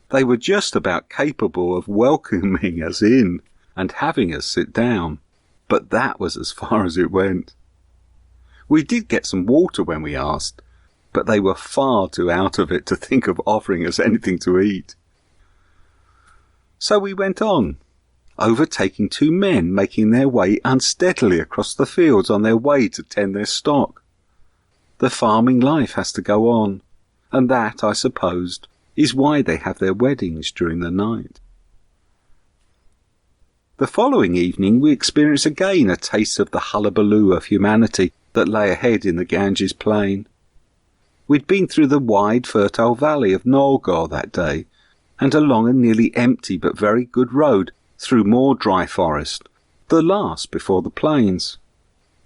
They were just about capable of welcoming us in and having us sit down, but that was as far as it went. We did get some water when we asked, but they were far too out of it to think of offering us anything to eat. So we went on, overtaking two men making their way unsteadily across the fields on their way to tend their stock. The farming life has to go on, and that, I supposed, is why they have their weddings during the night. The following evening we experienced again a taste of the hullabaloo of humanity that lay ahead in the Ganges plain. We'd been through the wide fertile valley of Nalgor that day, and along a nearly empty but very good road through more dry forest, the last before the plains.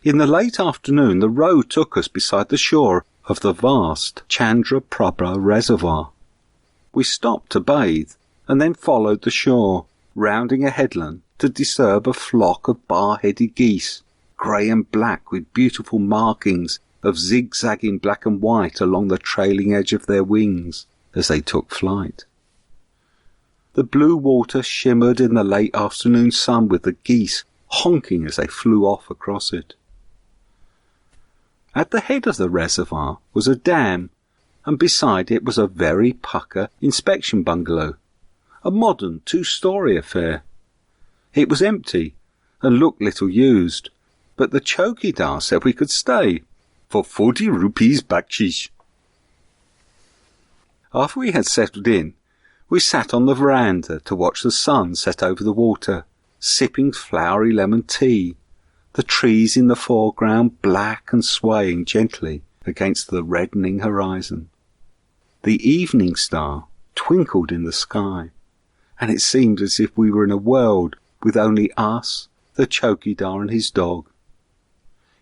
In the late afternoon the road took us beside the shore of the vast Chandraprabha reservoir. We stopped to bathe, and then followed the shore, rounding a headland to disturb a flock of bar-headed geese, grey and black with beautiful markings of zigzagging black and white along the trailing edge of their wings as they took flight. The blue water shimmered in the late afternoon sun with the geese honking as they flew off across it. At the head of the reservoir was a dam, and beside it was a very pucker inspection bungalow, a modern 2-story affair. It was empty and looked little used, but the chowkidar said we could stay for 40 rupees bakshish. After we had settled in, we sat on the veranda to watch the sun set over the water, sipping flowery lemon tea, the trees in the foreground black and swaying gently against the reddening horizon. The evening star twinkled in the sky, and it seemed as if we were in a world with only us, the chowkidar and his dog.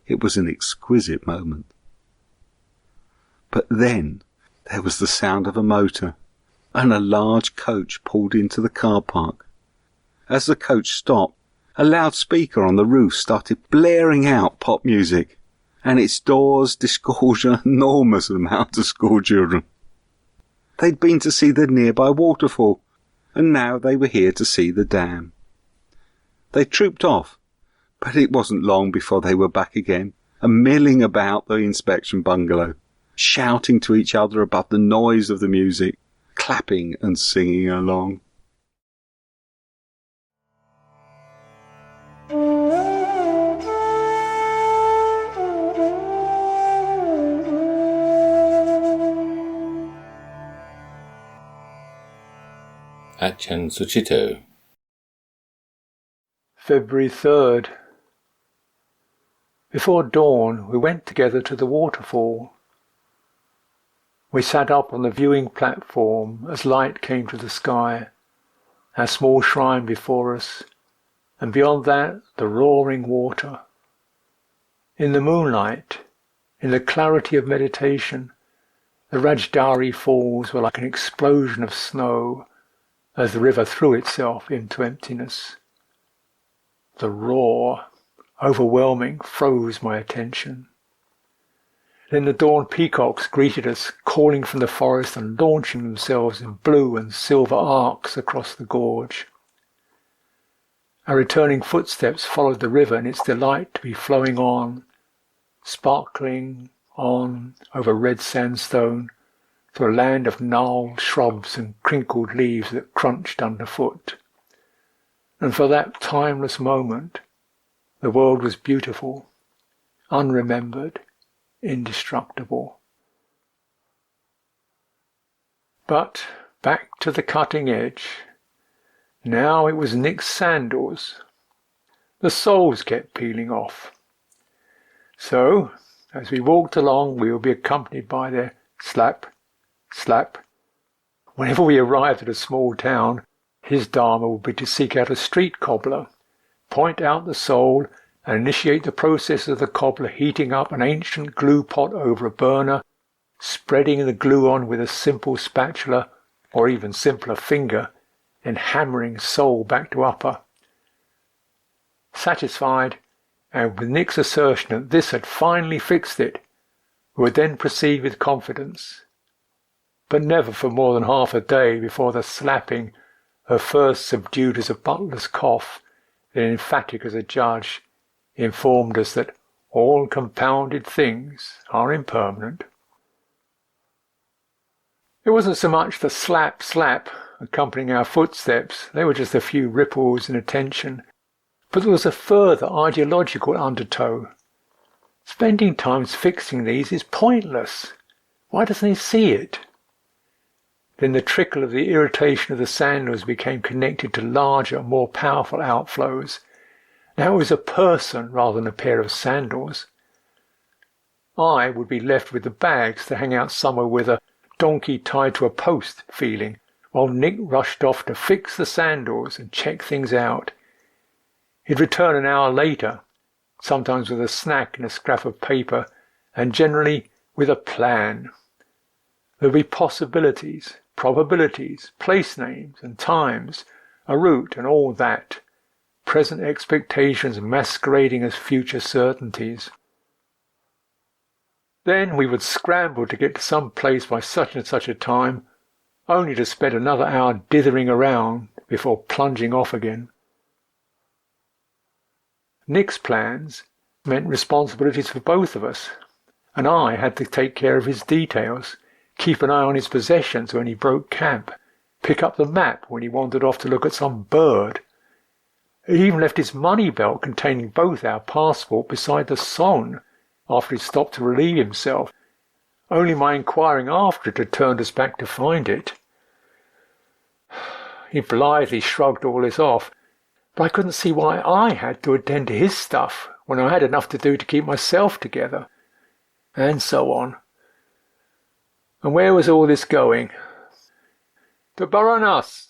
It was an exquisite moment. But then there was the sound of a motor, and a large coach pulled into the car park. As the coach stopped, a loudspeaker on the roof started blaring out pop music, and its doors disgorged an enormous amount of school children. They'd been to see the nearby waterfall, and now they were here to see the dam. They trooped off, but it wasn't long before they were back again, and milling about the inspection bungalow, shouting to each other above the noise of the music, clapping and singing along. Achan Suchito. February 3rd. Before dawn we went together to the waterfall. We sat up on the viewing platform as light came to the sky, our small shrine before us, and beyond that the roaring water. In the moonlight, in the clarity of meditation, the Rajdhari falls were like an explosion of snow as the river threw itself into emptiness. The roar, overwhelming, froze my attention. Then the dawn peacocks greeted us, calling from the forest and launching themselves in blue and silver arcs across the gorge. Our returning footsteps followed the river in its delight to be flowing on, sparkling on over red sandstone, through a land of gnarled shrubs and crinkled leaves that crunched underfoot. And for that timeless moment, the world was beautiful, unremembered, indestructible. But back to the cutting edge. Now it was Nick's sandals. The soles kept peeling off. So, as we walked along, we would be accompanied by their slap, slap. Whenever we arrived at a small town, his dharma would be to seek out a street cobbler, point out the sole, and initiate the process of the cobbler heating up an ancient glue pot over a burner, spreading the glue on with a simple spatula, or even simpler finger, and hammering sole back to upper. Satisfied, and with Nick's assertion that this had finally fixed it, we would then proceed with confidence, but never for more than half a day before the slapping, her first subdued as a butler's cough, then emphatic as a judge, informed us that all compounded things are impermanent. It wasn't so much the slap, slap accompanying our footsteps, they were just a few ripples in attention, but there was a further ideological undertow. Spending time fixing these is pointless. Why doesn't he see it? Then the trickle of the irritation of the sandals became connected to larger, more powerful outflows. Now it was a person rather than a pair of sandals. I would be left with the bags to hang out somewhere with a donkey tied to a post feeling, while Nick rushed off to fix the sandals and check things out. He'd return an hour later, sometimes with a snack and a scrap of paper, and generally with a plan. There would be possibilities, probabilities, place names and times, a route and all that, present expectations masquerading as future certainties. Then we would scramble to get to some place by such and such a time, only to spend another hour dithering around before plunging off again. Nick's plans meant responsibilities for both of us, and I had to take care of his details, keep an eye on his possessions when he broke camp, pick up the map when he wandered off to look at some bird. He even left his money belt containing both our passport beside the son after he stopped to relieve himself. Only my inquiring after it had turned us back to find it. He blithely shrugged all this off, but I couldn't see why I had to attend to his stuff when I had enough to do to keep myself together, and so on. And where was all this going? To Varanasi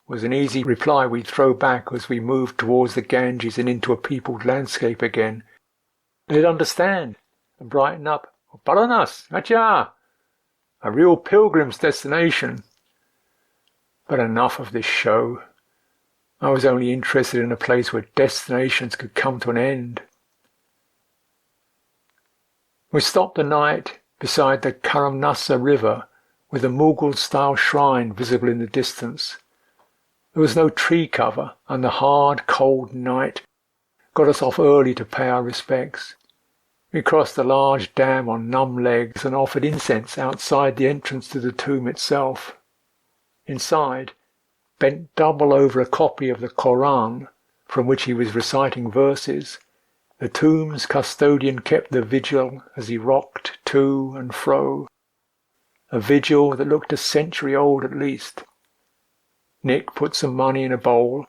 was an easy reply we'd throw back as we moved towards the Ganges and into a peopled landscape again. They'd understand and brighten up. Varanasi, acha! A real pilgrim's destination. But enough of this show. I was only interested in a place where destinations could come to an end. We stopped the night beside the Karamnasa River with a Mughal-style shrine visible in the distance. There was no tree cover, and the hard, cold night got us off early to pay our respects. We crossed the large dam on numb legs and offered incense outside the entrance to the tomb itself. Inside, bent double over a copy of the Koran, from which he was reciting verses, the tomb's custodian kept the vigil as he rocked to and fro, a vigil that looked a century old at least. Nick put some money in a bowl,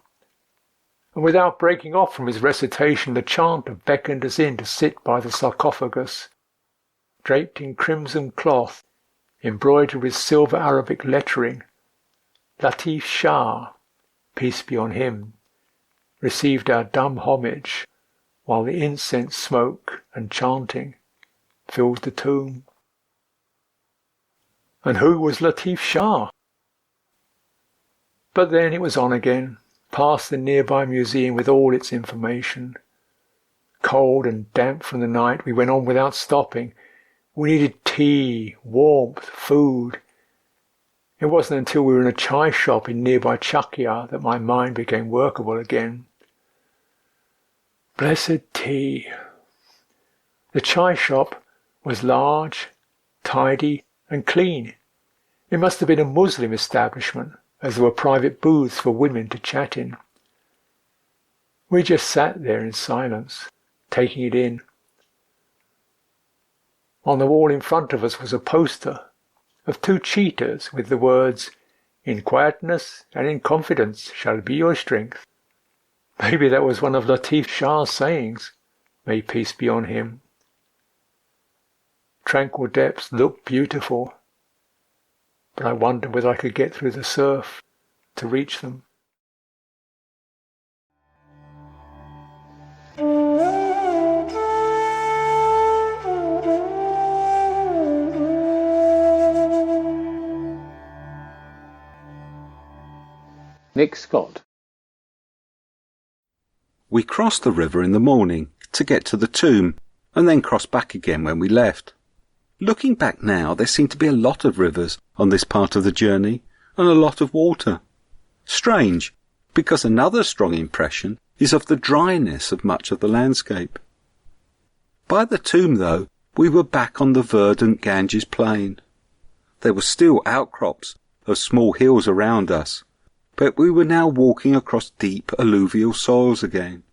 and without breaking off from his recitation, the chanter beckoned us in to sit by the sarcophagus, draped in crimson cloth, embroidered with silver Arabic lettering. Latif Shah, peace be on him, received our dumb homage, while the incense smoke and chanting filled the tomb. And who was Latif Shah? But then it was on again, past the nearby museum with all its information. Cold and damp from the night, we went on without stopping. We needed tea, warmth, food. It wasn't until we were in a chai shop in nearby Chakia that my mind became workable again. Blessed tea. The chai shop was large, tidy and clean. It must have been a Muslim establishment, as there were private booths for women to chat in. We just sat there in silence, taking it in. On the wall in front of us was a poster of two cheetahs with the words, "In quietness and in confidence shall be your strength." Maybe that was one of Latif Shah's sayings, may peace be on him. Tranquil depths looked beautiful, but I wondered whether I could get through the surf to reach them. Nick Scott. We crossed the river in the morning to get to the tomb, and then crossed back again when we left. Looking back now, there seemed to be a lot of rivers on this part of the journey, and a lot of water. Strange, because another strong impression is of the dryness of much of the landscape. By the tomb, though, we were back on the verdant Ganges plain. There were still outcrops of small hills around us, but we were now walking across deep alluvial soils again.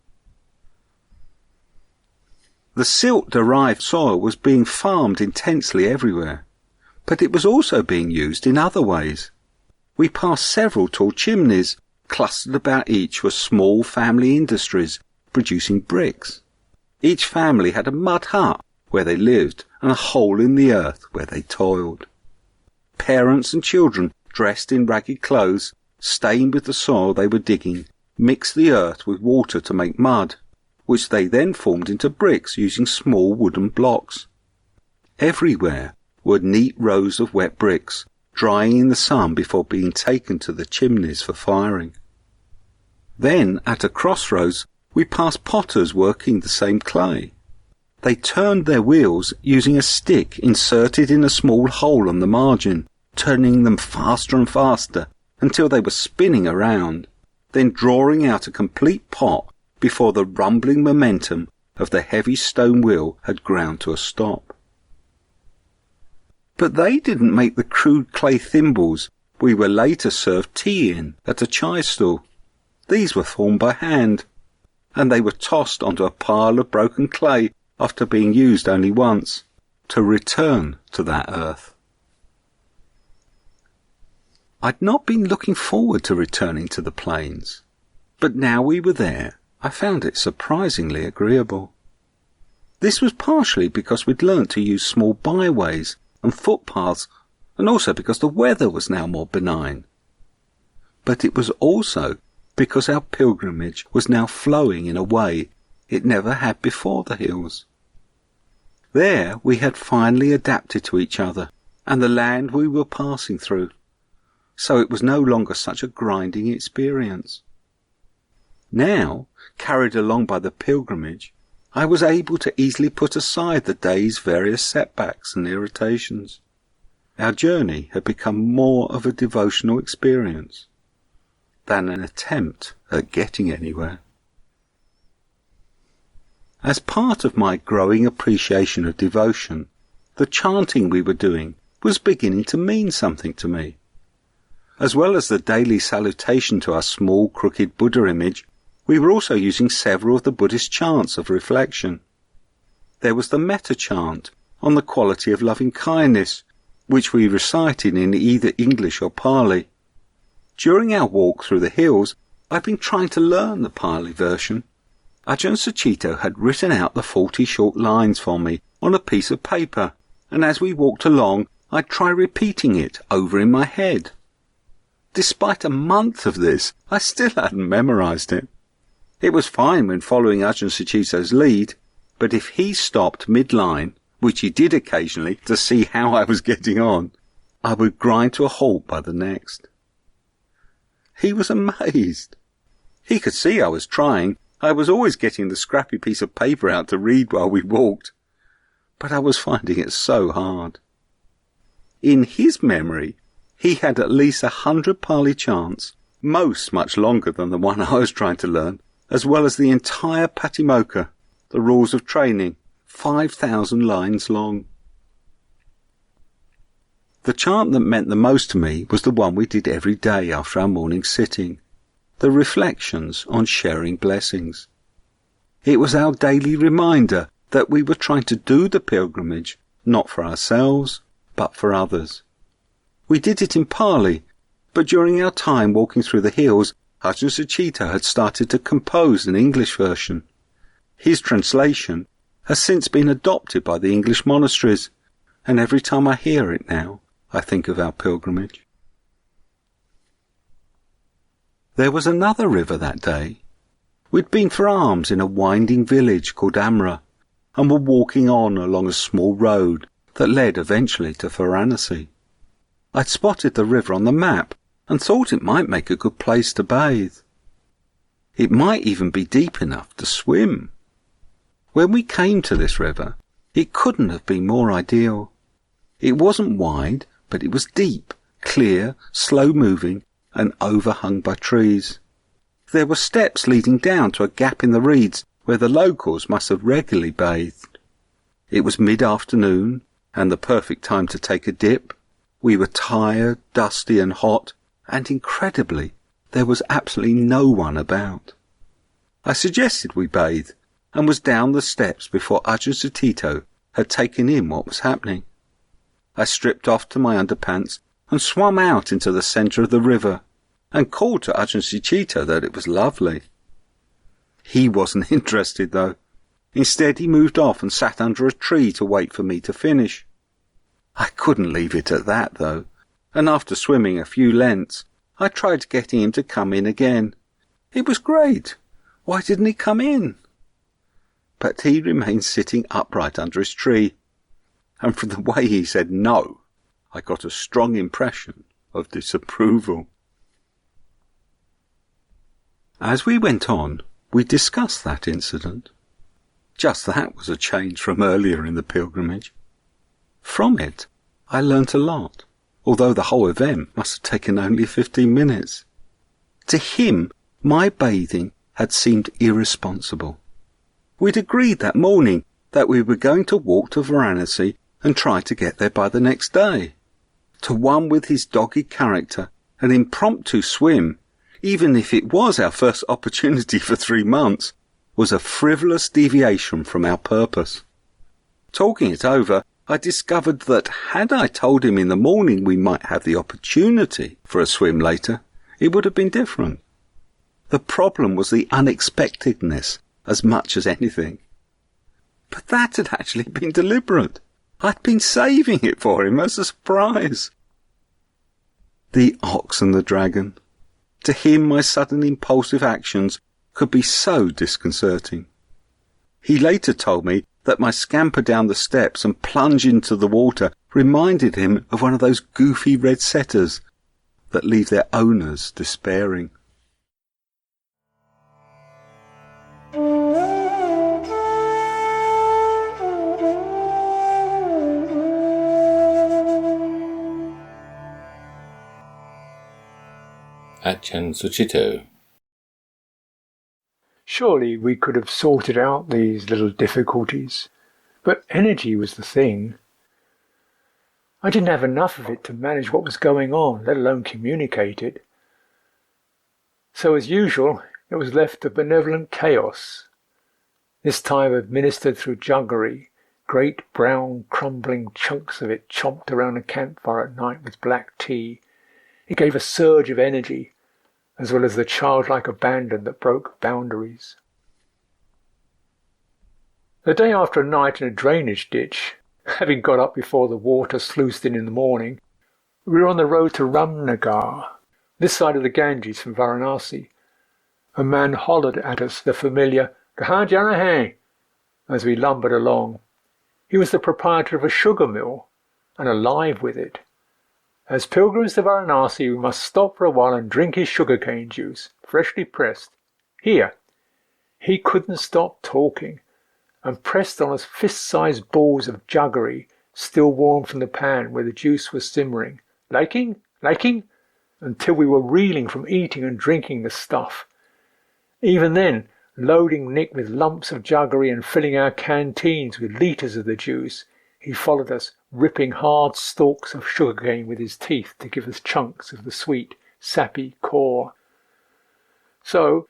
The silt-derived soil was being farmed intensely everywhere, but it was also being used in other ways. We passed several tall chimneys. Clustered about each were small family industries producing bricks. Each family had a mud hut where they lived and a hole in the earth where they toiled. Parents and children, dressed in ragged clothes, stained with the soil they were digging, mixed the earth with water to make mud, which they then formed into bricks using small wooden blocks. Everywhere were neat rows of wet bricks, drying in the sun before being taken to the chimneys for firing. Then, at a crossroads, we passed potters working the same clay. They turned their wheels using a stick inserted in a small hole on the margin, turning them faster and faster until they were spinning around, then drawing out a complete pot before the rumbling momentum of the heavy stone wheel had ground to a stop. But they didn't make the crude clay thimbles we were later served tea in at a chai stall. These were formed by hand, and they were tossed onto a pile of broken clay after being used only once, to return to that earth. I'd not been looking forward to returning to the plains, but now we were there, I found it surprisingly agreeable. This was partially because we'd learnt to use small byways and footpaths, and also because the weather was now more benign. But it was also because our pilgrimage was now flowing in a way it never had before the hills. There we had finally adapted to each other and the land we were passing through, so it was no longer such a grinding experience. Now, carried along by the pilgrimage, I was able to easily put aside the day's various setbacks and irritations. Our journey had become more of a devotional experience than an attempt at getting anywhere. As part of my growing appreciation of devotion, the chanting we were doing was beginning to mean something to me. As well as the daily salutation to our small crooked Buddha image, we were also using several of the Buddhist chants of reflection. There was the metta chant on the quality of loving kindness, which we recited in either English or Pali. During our walk through the hills, I'd been trying to learn the Pali version. Ajahn Sucitto had written out the 40 short lines for me on a piece of paper, and as we walked along, I'd try repeating it over in my head. Despite a month of this, I still hadn't memorized it. It was fine when following Ajahn Sucitto's lead, but if he stopped mid-line, which he did occasionally to see how I was getting on, I would grind to a halt by the next. He was amazed. He could see I was trying. I was always getting the scrappy piece of paper out to read while we walked, but I was finding it so hard. In his memory, He had at least 100 Pali chants, most much longer than the one I was trying to learn, as well as the entire Patimokkha, the rules of training, 5,000 lines long. The chant that meant the most to me was the one we did every day after our morning sitting, the reflections on sharing blessings. It was our daily reminder that we were trying to do the pilgrimage not for ourselves, but for others. We did it in Pali, but during our time walking through the hills, Ajahn Sucitto had started to compose an English version. His translation has since been adopted by the English monasteries, and every time I hear it now, I think of our pilgrimage. There was another river that day. We'd been for alms in a winding village called Amra, and were walking on along a small road that led eventually to Varanasi. I'd spotted the river on the map and thought it might make a good place to bathe. It might even be deep enough to swim. When we came to this river, it couldn't have been more ideal. It wasn't wide, but it was deep, clear, slow-moving, and overhung by trees. There were steps leading down to a gap in the reeds where the locals must have regularly bathed. It was mid-afternoon, and the perfect time to take a dip. We were tired, dusty and hot, and incredibly, there was absolutely no one about. I suggested we bathe, and was down the steps before Ajahn Sucitto had taken in what was happening. I stripped off to my underpants and swam out into the centre of the river, and called to Ajahn Sucitto that it was lovely. He wasn't interested, though. Instead, he moved off and sat under a tree to wait for me to finish. I couldn't leave it at that, though, and after swimming a few lengths, I tried getting him to come in again. It was great. Why didn't he come in? But he remained sitting upright under his tree, and from the way he said no, I got a strong impression of disapproval. As we went on, we discussed that incident. Just that was a change from earlier in the pilgrimage. From it, I learnt a lot, although the whole event must have taken only 15 minutes. To him, my bathing had seemed irresponsible. We'd agreed that morning that we were going to walk to Varanasi and try to get there by the next day. To one with his dogged character, an impromptu swim, even if it was our first opportunity for 3 months, was a frivolous deviation from our purpose. Talking it over, I discovered that had I told him in the morning we might have the opportunity for a swim later, it would have been different. The problem was the unexpectedness as much as anything. But that had actually been deliberate. I'd been saving it for him as a surprise. The ox and the dragon. To him, my sudden impulsive actions could be so disconcerting. He later told me that my scamper down the steps and plunge into the water reminded him of one of those goofy red setters that leave their owners despairing. Ajahn Sucitto. Surely we could have sorted out these little difficulties, but energy was the thing. I didn't have enough of it to manage what was going on, let alone communicate it. So as usual, it was left to benevolent chaos, this time administered through juggery, great brown crumbling chunks of it chomped around a campfire at night with black tea. It gave a surge of energy, as well as the childlike abandon that broke boundaries. The day after a night in a drainage ditch, having got up before the water sluiced in the morning, we were on the road to Ramnagar, this side of the Ganges from Varanasi. A man hollered at us the familiar "Kahan jana hai?" as we lumbered along. He was the proprietor of a sugar mill, and alive with it. As pilgrims to Varanasi, we must stop for a while and drink his sugarcane juice, freshly pressed. Here. He couldn't stop talking, and pressed on us fist-sized balls of jaggery, still warm from the pan where the juice was simmering. Liking? aching, until we were reeling from eating and drinking the stuff. Even then, loading Nick with lumps of juggery and filling our canteens with litres of the juice, he followed us, ripping hard stalks of sugarcane with his teeth to give us chunks of the sweet, sappy core. So,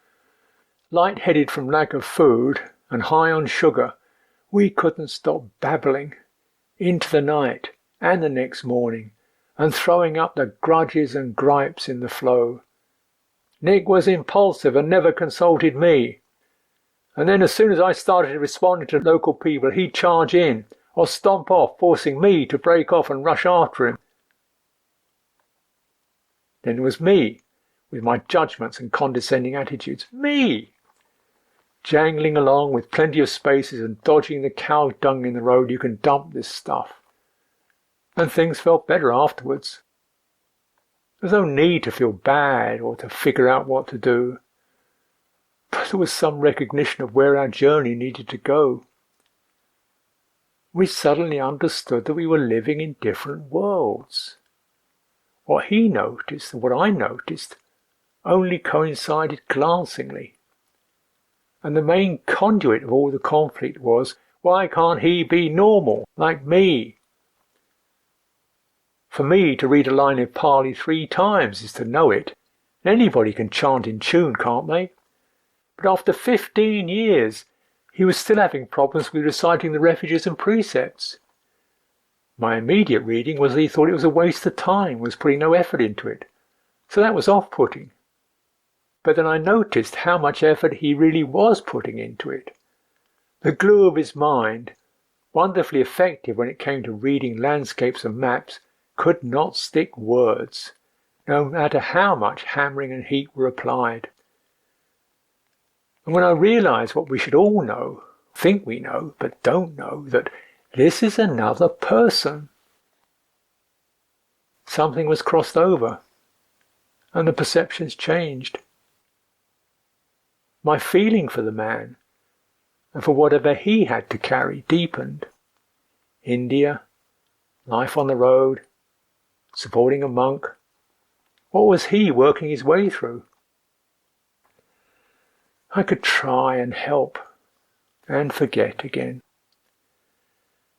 light-headed from lack of food and high on sugar, we couldn't stop babbling into the night and the next morning, and throwing up the grudges and gripes in the flow. Nick was impulsive and never consulted me. And then as soon as I started responding to local people, he'd charge in or stomp off, forcing me to break off and rush after him. Then there was me, with my judgments and condescending attitudes. Me! Jangling along with plenty of spaces and dodging the cow dung in the road you can dump this stuff. And things felt better afterwards. There was no need to feel bad or to figure out what to do. But there was some recognition of where our journey needed to go. We suddenly understood that we were living in different worlds. What he noticed and what I noticed only coincided glancingly. And the main conduit of all the conflict was, why can't he be normal, like me? For me to read a line of Pali 3 times is to know it. Anybody can chant in tune, can't they? But after 15 years, he was still having problems with reciting the refuges and precepts. My immediate reading was that he thought it was a waste of time, was putting no effort into it. So that was off-putting. But then I noticed how much effort he really was putting into it. The glue of his mind, wonderfully effective when it came to reading landscapes and maps, could not stick words, no matter how much hammering and heat were applied. And when I realised what we should all know, think we know, but don't know, that this is another person, something was crossed over, and the perceptions changed. My feeling for the man, and for whatever he had to carry, deepened. India, life on the road, supporting a monk. What was he working his way through? I could try and help and forget again.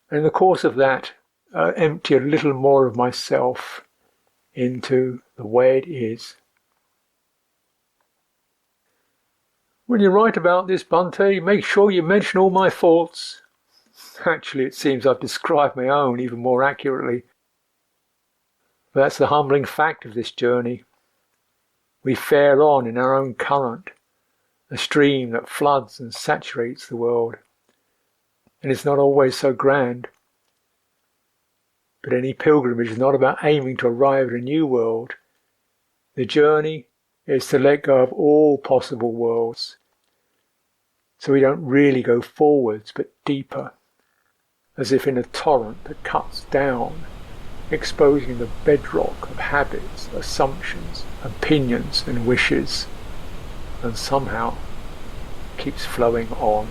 And in the course of that, empty a little more of myself into the way it is. When you write about this, Bhante, make sure you mention all my faults. Actually, it seems I've described my own even more accurately. But that's the humbling fact of this journey. We fare on in our own current, a stream that floods and saturates the world. And it's not always so grand. But any pilgrimage is not about aiming to arrive at a new world. The journey is to let go of all possible worlds, so we don't really go forwards but deeper, as if in a torrent that cuts down, exposing the bedrock of habits, assumptions, opinions and wishes, and somehow keeps flowing on.